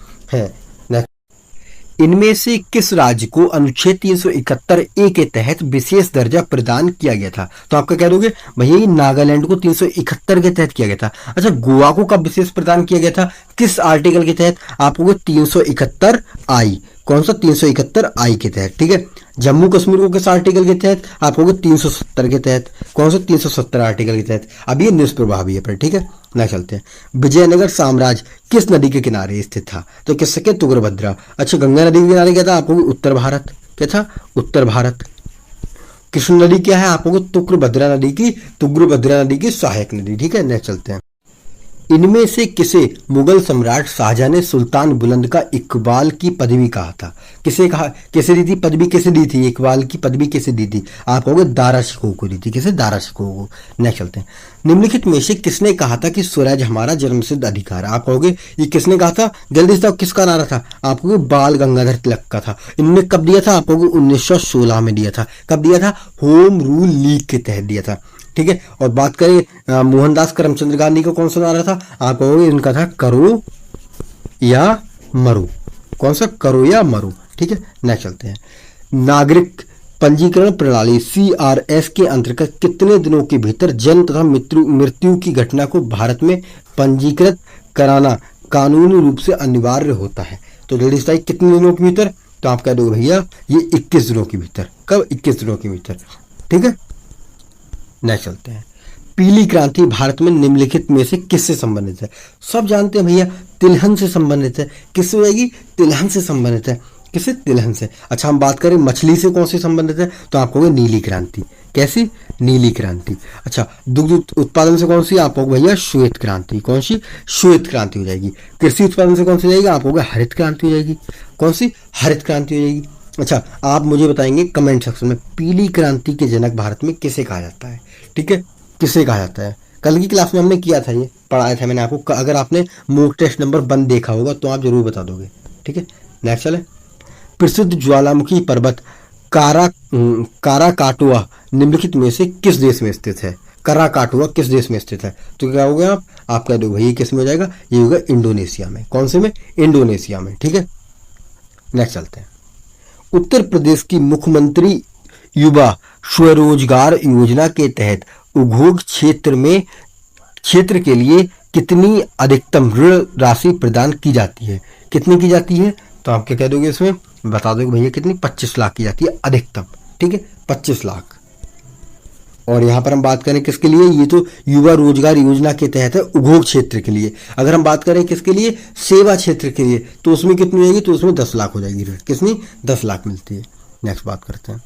इनमें से किस राज्य को अनुच्छेद 371A के तहत विशेष दर्जा प्रदान किया गया था? तो आपका कह दोगे भैया ये नागालैंड को 371 के तहत किया गया था। अच्छा, गोवा को कब विशेष प्रदान किया गया था? किस आर्टिकल के तहत? आपको 371I। कौन सा? 371I के तहत। ठीक है। जम्मू कश्मीर को किस आर्टिकल के तहत? आप कहोगे 370 के तहत। कौन सा? 370 आर्टिकल के तहत। अब ये निष्प्रभावी है पर। ठीक है, ना चलते हैं। विजयनगर साम्राज्य किस नदी के किनारे स्थित था? तो किससे के? तुंगभद्रा। अच्छा, गंगा नदी के किनारे क्या था? आपको उत्तर भारत। क्या था? उत्तर भारत। कृष्ण नदी क्या है? आपको तुंगभद्रा नदी की सहायक नदी। ठीक है, ना चलते हैं। इनमें से किसे मुगल सम्राट शाहजहां ने सुल्तान बुलंद का इकबाल की पदवी कहा था? किसे कहा? किसे दी थी पदवी? किसे दी थी इकबाल की पदवी? किसे दी थी? आप कहोगे दारा शिकोह को दी थी। किसे? दारा शिकोह को। नेक्स्ट चलते हैं। निम्नलिखित में से किसने कहा था कि स्वराज हमारा जन्मसिद्ध अधिकार? आप कहोगे ये किसने कहा था? जल्दी से किसका नारा था? आप कहोगे बाल गंगाधर तिलक का था। इन्होंने कब दिया था? आप कहोगे 1916 में दिया था। कब दिया था? होम रूल लीग के तहत दिया था। ठीक है। और बात करें मोहनदास करमचंद गांधी का कौन सा नारा था? आप कहोगे इनका था करो या मरो। कौन सा? करो या मरो। ठीक है, नेक्स्ट चलते हैं। नागरिक पंजीकरण प्रणाली CRS के अंतर्गत कितने दिनों के भीतर जन्म तथा मृत्यु की घटना को भारत में पंजीकृत कराना कानूनी रूप से अनिवार्य होता है? तो जल्दी से कितने दिनों के भीतर? तो आप कह दो भैया ये 21 दिनों के भीतर। कब? 21 दिनों के भीतर। ठीक है, नेक्स्ट चलते हैं। पीली क्रांति भारत में निम्नलिखित में से किससे संबंधित है? सब जानते हैं भैया, तिलहन से संबंधित है। किससे होगी? तिलहन से संबंधित है। किससे? तिलहन से। अच्छा, हम बात करें मछली से कौन से संबंधित है? तो आप कहोगे नीली क्रांति। कैसी? नीली क्रांति। अच्छा, दुग्ध उत्पादन से कौन सी? आप कहोगे भैया श्वेत क्रांति। कौन सी? श्वेत क्रांति हो जाएगी। कृषि उत्पादन से कौन सी जाएगी? आप कहोगे हरित क्रांति हो जाएगी। कौन सी? हरित क्रांति हो जाएगी। अच्छा, आप मुझे बताएंगे कमेंट सेक्शन में पीली क्रांति के जनक भारत में किसे कहा जाता है? ठीक है, किसे कहा जाता है? कल की क्लास में हमने किया था, ये पढ़ाया था मैंने आपको। अगर आपने मॉक टेस्ट नंबर 1 देखा होगा तो आप जरूर बता दोगे। ठीक है, नेक्स्ट चले। प्रसिद्ध ज्वालामुखी पर्वत काराकाटुआ निम्नलिखित में से किस देश में स्थित है? काराकाटुआ किस देश में स्थित है? तो क्या हो गया? आप कह दोगे ये किस में हो जाएगा? ये होगा इंडोनेशिया में। कौन से में? इंडोनेशिया में। ठीक है, नेक्स्ट चलते हैं। उत्तर प्रदेश की मुख्यमंत्री युवा स्वरोजगार योजना के तहत उद्योग क्षेत्र के लिए कितनी अधिकतम ऋण राशि प्रदान की जाती है? कितनी की जाती है? तो आप क्या कह दोगे इसमें? बता दोगे भैया कितनी? 25 लाख की जाती है अधिकतम। ठीक है, 25 लाख। और यहाँ पर हम बात करें किसके लिए? ये तो युवा रोजगार योजना के तहत है उद्योग क्षेत्र के लिए। अगर हम बात करें किसके लिए? सेवा क्षेत्र के लिए, तो उसमें कितनी हो जाएगी? तो उसमें 10 लाख हो जाएगी ऋण। कितनी? 10 लाख मिलती है। नेक्स्ट बात करते हैं।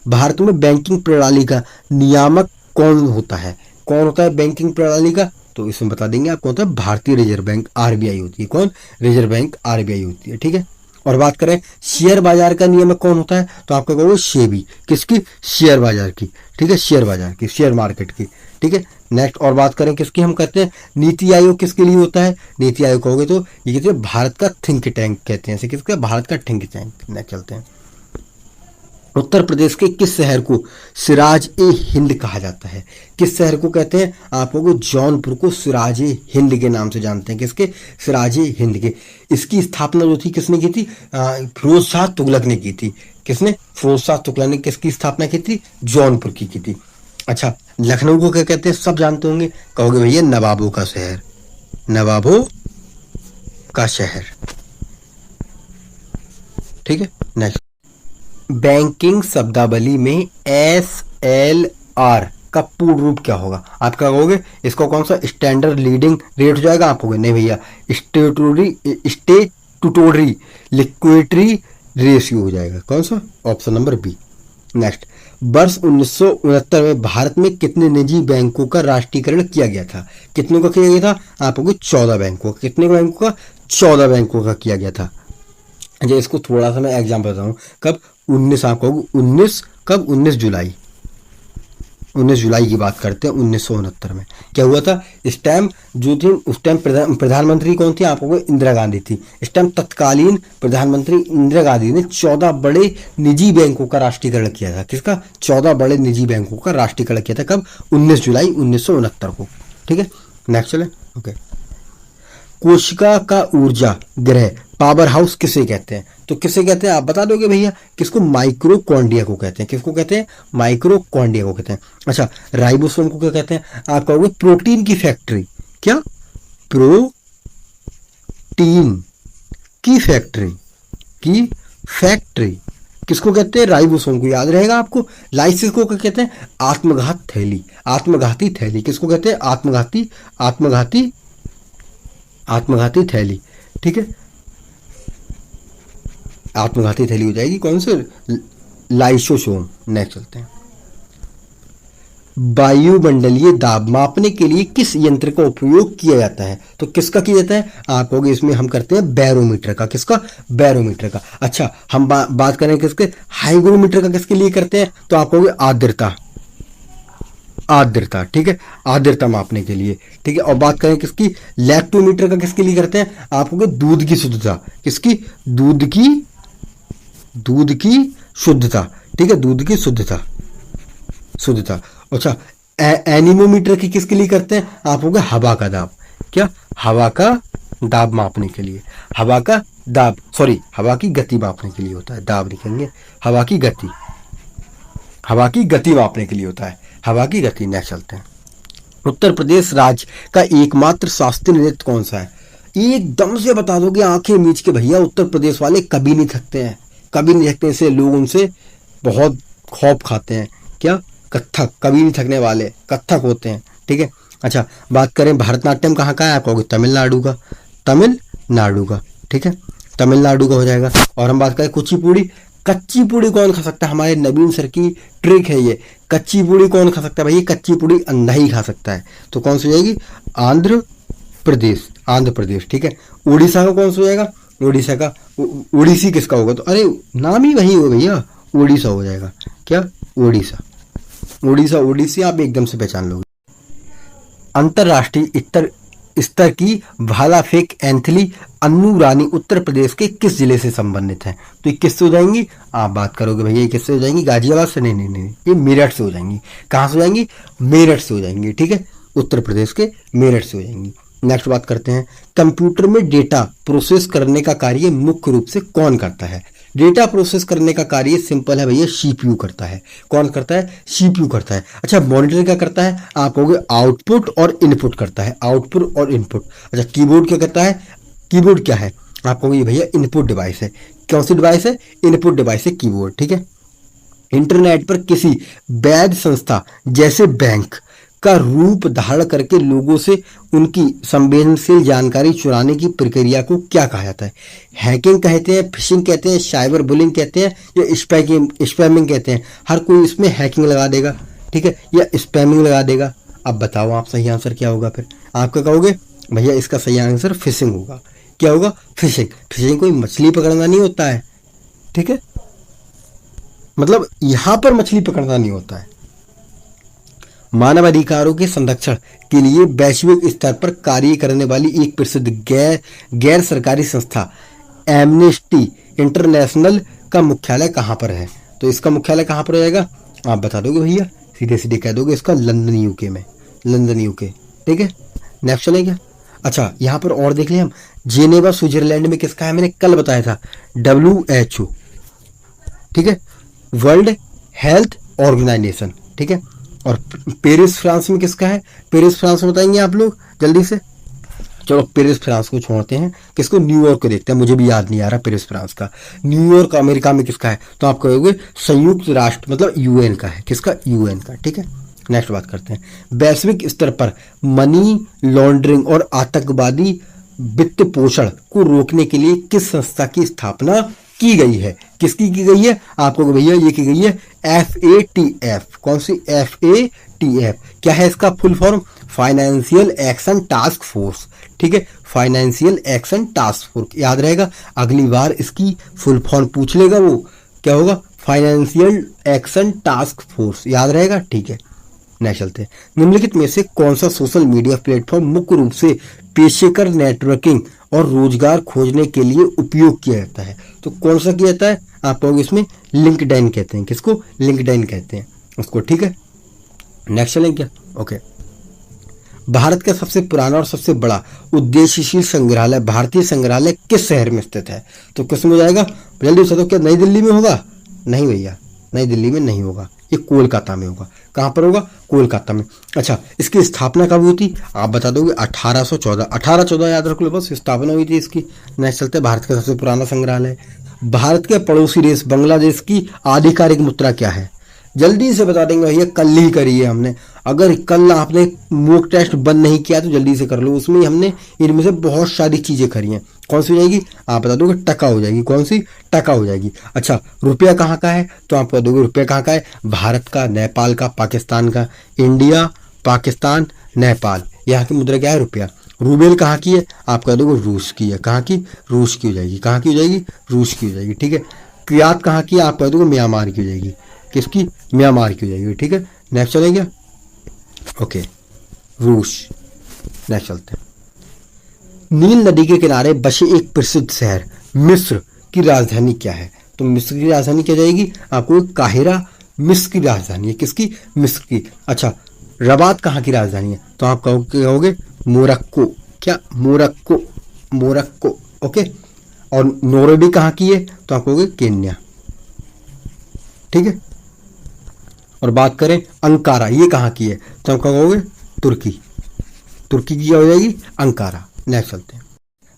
भारत में बैंकिंग प्रणाली का नियामक कौन होता है? कौन होता है बैंकिंग प्रणाली का? तो इसमें बता देंगे आप। कौन होता है? भारतीय रिजर्व बैंक RBI होती है। कौन? रिजर्व बैंक RBI होती है। ठीक है, और बात करें शेयर बाजार का नियामक कौन होता है? तो आपका कहोगे सेबी। किसकी? शेयर बाजार की। ठीक है, शेयर बाजार की, शेयर मार्केट की। ठीक है, नेक्स्ट। और बात करें किसकी हम करते हैं? नीति आयोग किसके लिए होता है? नीति आयोग कहोगे तो ये कहते हैं भारत का थिंक टैंक कहते हैं इसे। किसका? भारत का थिंक टैंक। नेक्स्ट चलते हैं। उत्तर प्रदेश के किस शहर को सिराज ए हिंद कहा जाता है? किस शहर को कहते हैं? आप लोग जौनपुर को सिराज ए हिंद के नाम से जानते हैं। किसके? सिराज ए हिंद के। इसकी स्थापना जो थी किसने की थी? फिरोज शाह तुगलक ने की थी। किसने? फिरोज शाह तुगलक ने किसकी स्थापना की थी? जौनपुर की थी। अच्छा, लखनऊ को क्या कहते हैं? सब जानते होंगे। कहोगे भैया नवाबों का शहर। नवाबों का शहर। ठीक है, नेक्स्ट। बैंकिंग शब्दावली में SLR का पूर्ण रूप क्या होगा? आप क्या कहोगे? इसको कौन सा? स्टैंडर्ड लीडिंग रेट हो जाएगा। आप कहोगे नहीं भैया स्टेटूटरी लिक्विडिटी रेशियो हो जाएगा। कौन सा? Option number B. नेक्स्ट, वर्ष 1969 में भारत में कितने निजी बैंकों का राष्ट्रीयकरण किया गया था? कितनों का किया गया था? आपको 14 बैंकों का। कितने बैंकों का? 14 बैंकों का किया गया था। अच्छा, इसको थोड़ा सा मैं एग्जाम्पल बताऊं। कब? 19, आपको 19 कब? 19 जुलाई की बात करते हैं। 1969 में क्या हुआ था? इस टाइम जो थी, उस टाइम प्रधानमंत्री कौन थी? आपको इंदिरा गांधी थी। इस टाइम तत्कालीन प्रधानमंत्री इंदिरा गांधी ने 14 बड़े निजी बैंकों का राष्ट्रीयकरण किया था। किसका? 14 बड़े निजी बैंकों का राष्ट्रीयकरण किया था। कब? 19 जुलाई 1969 को। ठीक है, नेक्स्ट चले। ओके, कोशिका का ऊर्जा ग्रह पावर हाउस किसे कहते हैं? तो किसे कहते हैं आप बता दोगे भैया? किसको? माइक्रोकॉन्ड्रिया को कहते हैं। किसको कहते हैं? माइक्रोकॉन्ड्रिया को कहते हैं। अच्छा, राइबोसोम को क्या कहते हैं? आप कहोगे प्रोटीन की फैक्ट्री। क्या? प्रोटीन की फैक्ट्री। की फैक्ट्री किसको कहते हैं? राइबोसोम को। याद रहेगा आपको। लाइसिस को क्या कहते हैं? आत्मघात थैली। आत्मघाती थैली किसको कहते हैं? आत्मघाती थैली। ठीक है, आत्मघाती थैली हो जाएगी। कौन से? लाइसोसोम। नेक्स्ट चलते हैं। वायुमंडलीय दाब मापने के लिए किस यंत्र का उपयोग किया जाता है? तो किसका किया जाता है? आप कहोगे इसमें हम करते हैं बैरोमीटर का। किसका? बैरोमीटर का। अच्छा, हम बात करें किसके? हाइग्रोमीटर का किसके लिए करते हैं? तो आप कहोगे आर्द्रता। आर्द्रता, ठीक है, आर्द्रता मापने के लिए। ठीक है, और बात करें किसकी? लैक्टोमीटर का किसके लिए करते हैं? आप कहोगे दूध की शुद्धता। किसकी? दूध की शुद्धता। ठीक है, दूध की शुद्धता। अच्छा, एनीमोमीटर की किसके लिए करते हैं? आप होगा हवा का दाब। क्या? हवा का दाब मापने के लिए। हवा का दाब, सॉरी, हवा की गति मापने के लिए होता है। दाब लिखेंगे, हवा की गति मापने के लिए होता है। हवा की गति। नेक्स्ट चलते हैं। उत्तर प्रदेश राज्य का एकमात्र शास्त्रीय नृत्य कौन सा है? एकदम से बता दोगे आंखें मीच के भैया। उत्तर प्रदेश वाले कभी नहीं थकते हैं, कभी नहीं थकते। इससे लोग उनसे बहुत खौफ खाते हैं। क्या? कथक। कभी नहीं थकने वाले, कथक होते हैं। ठीक है, अच्छा, बात करें भरतनाट्यम कहाँ का है? आप कहोगे तमिलनाडु का। ठीक है, तमिलनाडु का हो जाएगा। और हम बात करें कुचिपुड़ी। कच्ची पूड़ी कौन खा सकता है? हमारे नवीन सर की ट्रिक है ये। कच्ची पूड़ी कौन खा सकता है भाई? कच्ची पूड़ी अंधा ही खा सकता है। तो कौन सी हो जाएगी? आंध्र प्रदेश। ठीक है, उड़ीसा का कौन सा हो जाएगा? उड़ीसा का उड़ीसी किसका होगा? तो अरे नाम ही वही हो भैया, उड़ीसा हो जाएगा। क्या? उड़ीसी आप एकदम से पहचान लोगे। अंतरराष्ट्रीय स्तर की भाला फेंक एंथली अन्नू रानी उत्तर प्रदेश के किस जिले से संबंधित है? तो ये किससे हो जाएंगी? आप बात करोगे भैया ये किससे हो जाएंगी? गाजियाबाद से? नहीं, ये मेरठ से हो जाएंगी। कहाँ से हो जाएंगी? मेरठ से हो जाएंगी। ठीक है, उत्तर प्रदेश के मेरठ से हो जाएंगी। नेक्स्ट बात करते हैं, कंप्यूटर में डेटा प्रोसेस करने का कार्य मुख्य रूप से कौन करता है? डेटा प्रोसेस करने का कार्य सिंपल है भैया, सीपीयू करता है। कौन करता है? सीपीयू करता है। अच्छा, मॉनिटर क्या करता है? आप कहोगे आउटपुट और इनपुट करता है। आउटपुट और इनपुट। अच्छा, कीबोर्ड क्या करता है? कीबोर्ड क्या है? आप कहोगे भैया इनपुट डिवाइस है। कौन सी डिवाइस है? इनपुट डिवाइस है कीबोर्ड। ठीक है, इंटरनेट पर किसी वैध संस्था जैसे बैंक का रूप धारण करके लोगों से उनकी संवेदनशील जानकारी चुराने की प्रक्रिया को क्या कहा जाता है? हैकिंग कहते हैं, फिशिंग कहते हैं, साइबर बुलिंग कहते हैं, या स्पैमिंग कहते हैं। हर कोई इसमें हैकिंग लगा देगा, ठीक है, या स्पैमिंग लगा देगा। अब बताओ आप सही आंसर क्या होगा? फिर आप क्या कहोगे? भैया इसका सही आंसर फिशिंग होगा। क्या होगा? फिशिंग कोई मछली पकड़ना नहीं होता है। ठीक है, मतलब यहां पर मछली पकड़ना नहीं होता है। मानवाधिकारों के संरक्षण के लिए वैश्विक स्तर पर कार्य करने वाली एक प्रसिद्ध गैर सरकारी संस्था एमनेस्टी इंटरनेशनल का मुख्यालय कहाँ पर है? तो इसका मुख्यालय कहाँ पर हो जाएगा? आप बता दोगे भैया, सीधे कह दोगे इसका लंदन यूके में। London UK. ठीक है, नेक्स्ट चलें क्या? अच्छा, यहाँ पर और देख लें हम, जेनेवा स्विट्जरलैंड में किसका है? मैंने कल बताया था, WHO। ठीक है, वर्ल्ड हेल्थ ऑर्गेनाइजेशन। ठीक है, और पेरिस फ्रांस में किसका है? पेरिस फ्रांस में बताएंगे आप लोग जल्दी से। चलो पेरिस फ्रांस को छोड़ते हैं, किसको? न्यूयॉर्क को देखते हैं। मुझे भी याद नहीं आ रहा पेरिस फ्रांस का। न्यूयॉर्क अमेरिका में किसका है? तो आप कहोगे संयुक्त राष्ट्र, मतलब UN का है। किसका? UN का। ठीक है, नेक्स्ट बात करते हैं, वैश्विक स्तर पर मनी लॉन्ड्रिंग और आतंकवादी वित्त पोषण को रोकने के लिए किस संस्था की स्थापना की गई है। किसकी की गई है? आपको भैया ये की गई है FATF। कौन सी? FATF। क्या है इसका full form? Financial action task force. ठीक है, फाइनेंशियल एक्शन टास्क फोर्स याद रहेगा। अगली बार इसकी फुल फॉर्म पूछ लेगा वो, क्या होगा? फाइनेंशियल एक्शन टास्क फोर्स, याद रहेगा। ठीक है, नेक्स्ट चलते हैं। निम्नलिखित में से कौन सा सोशल मीडिया प्लेटफॉर्म मुख्य रूप से पेशेकर नेटवर्किंग और रोजगार खोजने के लिए उपयोग किया जाता है? तो कौन सा किया जाता है? आप लोग इसमें लिंक्डइन कहते हैं। किसको? लिंक्डइन कहते हैं उसको। ठीक है, नेक्स्ट चलेंगे क्या? ओके। भारत का सबसे पुराना और सबसे बड़ा उद्देश्यशील संग्रहालय, भारतीय संग्रहालय, किस शहर में स्थित है? तो किस में हो जाएगा? जल्दी से, तो क्या नई दिल्ली में होगा? नहीं भैया, नई दिल्ली में नहीं होगा, ये कोलकाता में होगा। कहां पर होगा? कोलकाता में। अच्छा, इसकी स्थापना कब हुई थी? आप बता दोगे? 1814। 1814 याद रख लो बस, स्थापना हुई थी इसकी। नेक्स्ट चलते हैं। भारत का सबसे पुराना संग्रहालय। भारत के पड़ोसी देश बांग्लादेश की आधिकारिक मुद्रा क्या है? जल्दी से बता देंगे भैया, कल ही करी है हमने। अगर कल आपने मॉक टेस्ट बंद नहीं किया तो जल्दी से कर लो, उसमें हमने इनमें से बहुत सारी चीजें करी हैं। कौन सी हो जाएगी? आप बता दोगे टका हो जाएगी। कौन सी? टका हो जाएगी। अच्छा, रुपया कहाँ का है? तो आप बता दोगे रुपया कहाँ का है? भारत का, नेपाल का, पाकिस्तान का। इंडिया, पाकिस्तान, नेपाल, यहाँ की मुद्रा क्या है? रुपया। रूबेल कहाँ की है? आप कह दोगे रूस की है। कहाँ की? रूस की हो जाएगी। कहाँ की हो जाएगी? रूस की हो जाएगी। ठीक है, क्रियात कहाँ की है? आप कह दोगे म्यांमार की हो जाएगी। किसकी? म्यांमार की हो जाएगी। ठीक है, नेक्स्ट चलेंगे। ओके, रूस। नेक्स्ट चलते हैं। नील नदी के किनारे बसे एक प्रसिद्ध शहर मिस्र की राजधानी क्या है? तो मिस्र की राजधानी क्या जाएगी? आपको काहिरा मिस्र की राजधानी है। किसकी? मिस्र की। अच्छा, रबात कहाँ की राजधानी है? तो आप कहोगे मोरक्को। क्या? Morocco, Morocco. ओके, और नैरोबी कहाँ की है? तो आप कहोगे केन्या। ठीक है, और बात करें अंकारा, ये कहाँ की है? तो आप कहोगे तुर्की। तुर्की की क्या हो जाएगी? अंकारा। नेक्स्ट चलते हैं।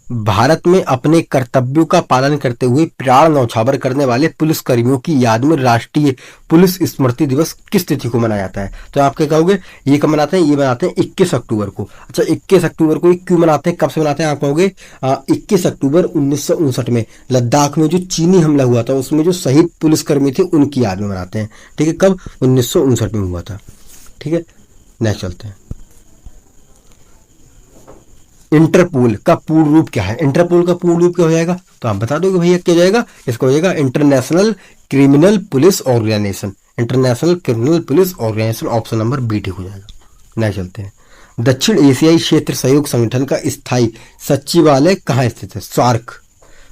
भारत में अपने कर्तव्यों का पालन करते हुए प्राण न्यौछावर करने वाले पुलिस कर्मियों की याद में राष्ट्रीय पुलिस स्मृति दिवस किस तिथि को मनाया जाता है? तो आप क्या कहोगे? ये कब मनाते हैं? ये मनाते हैं 21 अक्टूबर को। अच्छा, 21 अक्टूबर को क्यों मनाते हैं? कब से मनाते हैं? आप कहोगे 21 अक्टूबर 1959 में लद्दाख में जो चीनी हमला हुआ था उसमें जो शहीद पुलिसकर्मी थे उनकी याद में मनाते हैं। ठीक है, कब? 1959 में हुआ था। ठीक है, नेक्स्ट चलते हैं। इंटरपोल का पूर्ण रूप क्या है? इंटरपोल का पूर्ण रूप क्या हो जाएगा? तो आप बता दोगे भैया क्या जाएगा? इसको हो जाएगा international criminal police organization. International criminal police organization, option number B ठीक हो जाएगा। नहीं चलते हैं। दक्षिण एशियाई क्षेत्र सहयोग संगठन का स्थायी सचिवालय कहाँ स्थित है? सार्क।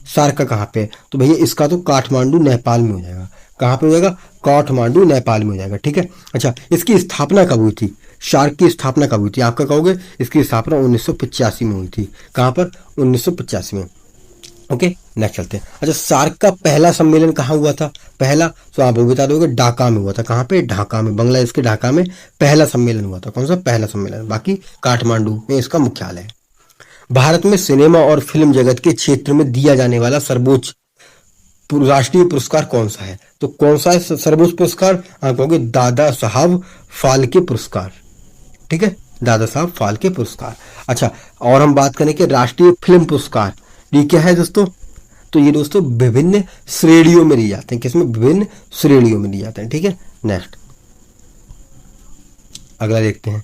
सार्क का कहाँ पे? तो भैया इसका तो काठमांडू नेपाल में हो जाएगा। कहाँ पे हो जाएगा? काठमांडू नेपाल में हो जाएगा। ठीक है, अच्छा, इसकी स्थापना कब हुई थी? सार्क की स्थापना कब हुई थी? आपका कहोगे इसकी स्थापना 1985 में हुई थी। कहाँ पर? 1985 में। ओके, नेक्स्ट चलते हैं। अच्छा, सार्क का पहला सम्मेलन कहाँ हुआ था? पहला, तो आप बता दोगे ढाका में हुआ था। कहाँ पे? ढाका में, बांग्लादेश के ढाका में पहला सम्मेलन हुआ था। कौन सा? पहला सम्मेलन। बाकी काठमांडू में इसका मुख्यालय है। भारत में सिनेमा और फिल्म जगत के क्षेत्र में दिया जाने वाला सर्वोच्च राष्ट्रीय पुरस्कार कौन सा है? तो कौन सा है सर्वोच्च पुरस्कार? आप कहोगे दादा साहब फाल्के पुरस्कार। ठीक है, दादा साहब फाल्के पुरस्कार। अच्छा, और हम बात करें कि राष्ट्रीय फिल्म पुरस्कार, ये क्या है दोस्तों? तो ये दोस्तों विभिन्न श्रेणियों में दिए जाते हैं। किसमें? विभिन्न श्रेणियों में दिए जाते हैं। ठीक है, नेक्स्ट अगला देखते हैं।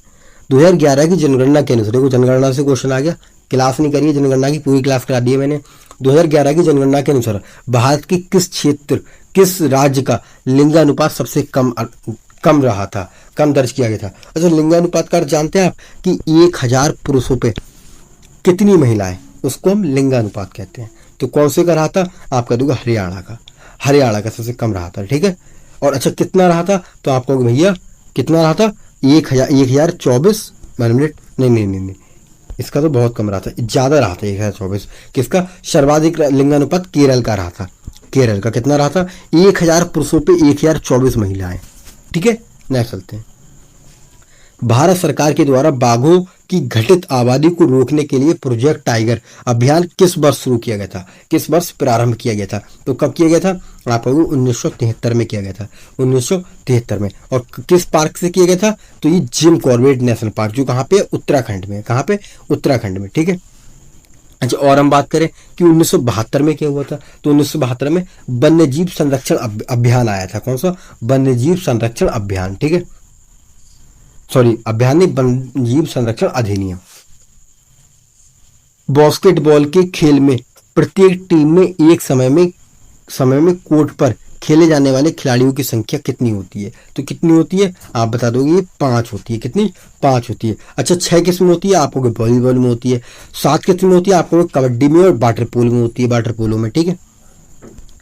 2011 की जनगणना के अनुसार, देखो जनगणना से क्वेश्चन आ गया। क्लास नहीं करी है जनगणना की, पूरी क्लास करा दी है मैंने। 2011 की जनगणना के अनुसार भारत के किस क्षेत्र, किस राज्य का लिंगानुपात सबसे कम रहा था, कम दर्ज किया गया था? अच्छा, लिंगानुपात का जानते हैं आप कि 1000 पुरुषों पे कितनी महिलाएं, उसको हम लिंगानुपात कहते हैं। तो कौन से का रहा था? आप कह दोगे हरियाणा का। हरियाणा का सबसे कम रहा था। ठीक है, और अच्छा कितना रहा था? तो आप कहोगे भैया कितना रहा था? 1024 मिनट। नहीं, इसका तो बहुत कम रहा था, ज्यादा रहा था 1024। किसका? सर्वाधिक लिंगानुपात केरल का रहा था। केरल का कितना रहा था? 1000 पुरुषों पे 1024 महिलाएं। ठीक है, नेक्स्ट चलते हैं। भारत सरकार के द्वारा बाघों की घटित आबादी को रोकने के लिए प्रोजेक्ट टाइगर अभियान किस वर्ष शुरू किया गया था? किस वर्ष प्रारंभ किया गया था? तो कब किया गया था? आप 1973 में किया गया था। 1973 में। और किस पार्क से किया गया था? तो ये जिम कॉर्बेट नेशनल पार्क, जो कहाँ पे? उत्तराखंड में। कहाँ पे? उत्तराखंड में। ठीक है, अच्छा, और हम बात करें कि 1972 में क्या हुआ था, तो 1972 में वन्यजीव संरक्षण अभियान आया था। कौन सा? वन्यजीव संरक्षण अभियान, ठीक है, सॉरी अभियान नहीं, वन्यजीव संरक्षण अधिनियम। बास्केटबॉल के खेल में प्रत्येक टीम में एक समय में कोर्ट पर खेले जाने वाले खिलाड़ियों की संख्या कितनी होती है? तो कितनी होती है आप बता दोगे? ये 5 होती है। कितनी? 5 होती है। अच्छा, 6 किस्म होती है आपको वॉलीबॉल में होती है, 7 किस्म होती है आपको कबड्डी में और वाटर पोलो में होती है, वाटर पोलो में, ठीक है।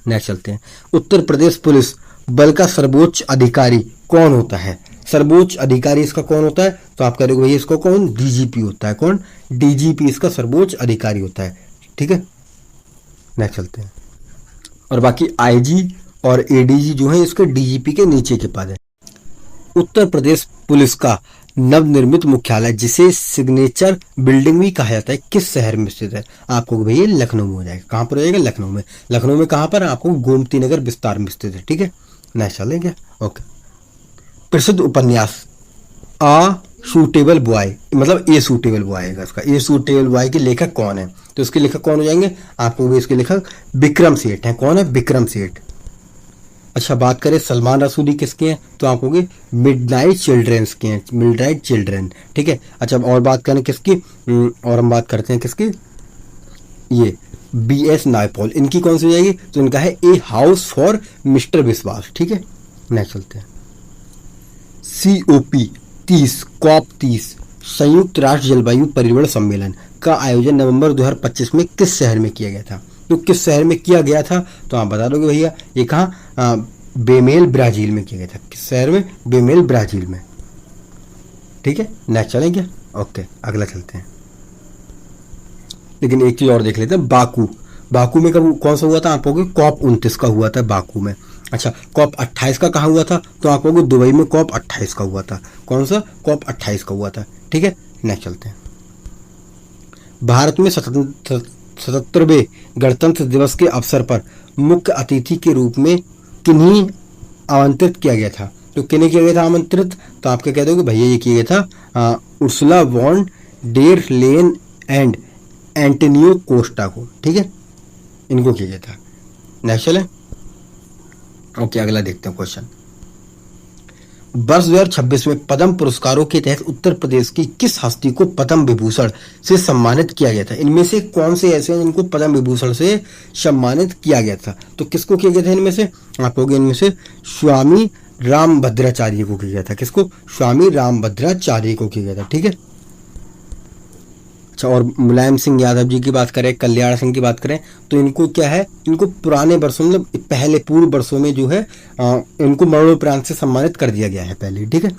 नेक्स्ट चलते हैं। उत्तर प्रदेश पुलिस बल का सर्वोच्च अधिकारी कौन होता है? सर्वोच्च अधिकारी इसका कौन होता है? तो आप कहोगे भैया इसको कौन? डीजीपी होता है। कौन? डीजीपी इसका सर्वोच्च अधिकारी होता है, ठीक है। नेक्स्ट चलते हैं। और बाकी आईजी और एडीजी जो है इसके डीजीपी के नीचे के पद है। उत्तर प्रदेश पुलिस का नवनिर्मित मुख्यालय जिसे सिग्नेचर बिल्डिंग भी कहा जाता है किस शहर में स्थित है? आपको भैया लखनऊ में हो जाएगा। कहां पर हो जाएगा? लखनऊ में। लखनऊ में कहां पर? आपको गोमती नगर विस्तार में स्थित है, ठीक है। नेक्स्ट चलेंगे। ओके। प्रसिद्ध उपन्यास आ सूटेबल बॉय, मतलब ए सूटेबल बॉय है इसका। ए सूटेबल बॉय के लेखक कौन है? तो इसके लेखक कौन हो जाएंगे? आपको भी इसके लेखक विक्रम सेठ हैं। कौन है? विक्रम सेठ। अच्छा, बात करें सलमान रसूदी किसके हैं? तो आप कहोगे मिडनाइट चिल्ड्रंस के हैं, मिडनाइट चिल्ड्रन, ठीक है। अच्छा, और बात करें किसकी? और हम बात करते हैं किसकी? ये बीएस नायपॉल, इनकी कौन सी हो जाएगी? तो इनका है ए हाउस फॉर मिस्टर विश्वास, ठीक है। नेक्स्ट चलते हैं। COP 30 कॉप 30 संयुक्त राष्ट्र जलवायु परिवर्तन सम्मेलन का आयोजन नवंबर 2025 में किस शहर में किया गया था? तो किस शहर में किया गया था? तो आप बता दोगे भैया ये कहाँ? बेमेल ब्राजील में किया गया था। किस शहर में? बेमेल ब्राजील में, ठीक है। नेक्स्ट चलेंगे। ओके, अगला चलते हैं। लेकिन एक चीज और देख लेते हैं। बाकू में कब कौन सा हुआ था? आप कहोगे कॉप 29 का हुआ था बाकू में। अच्छा, कॉप 28 का कहाँ हुआ था? तो आप कहोगे दुबई में कॉप 28 का हुआ था। कौन सा? कॉप 28 का हुआ था, ठीक है। नेक्स्ट चलते हैं। भारत में 77वें गणतंत्र दिवस के अवसर पर मुख्य अतिथि के रूप में किन्हीं आमंत्रित किया गया था? तो किन्हें किया गया था आमंत्रित? तो आप क्या कह दोगे भैया ये किया गया था Ursula von der Leyen and Antonio Costa को, ठीक है, इनको किया गया था। नेक्स्ट चले। ओके, अगला देखते हैं क्वेश्चन। वर्ष 2026 में पद्म पुरस्कारों के तहत उत्तर प्रदेश की किस हस्ती को पद्म विभूषण से सम्मानित किया गया था? इनमें से कौन से ऐसे हैं जिनको पद्म विभूषण से सम्मानित किया गया था? तो किसको किया गया था इनमें से? आप लोग इनमें से स्वामी रामभद्राचार्य को किया गया था। किसको? स्वामी रामभद्राचार्य को किया गया था, ठीक है। अच्छा, और मुलायम सिंह यादव जी की बात करें, कल्याण सिंह की बात करें, तो इनको क्या है? इनको पुराने वर्षों में, पहले पूर्व वर्षों में जो है इनको मरणोपरांत से सम्मानित कर दिया गया है पहले, ठीक है।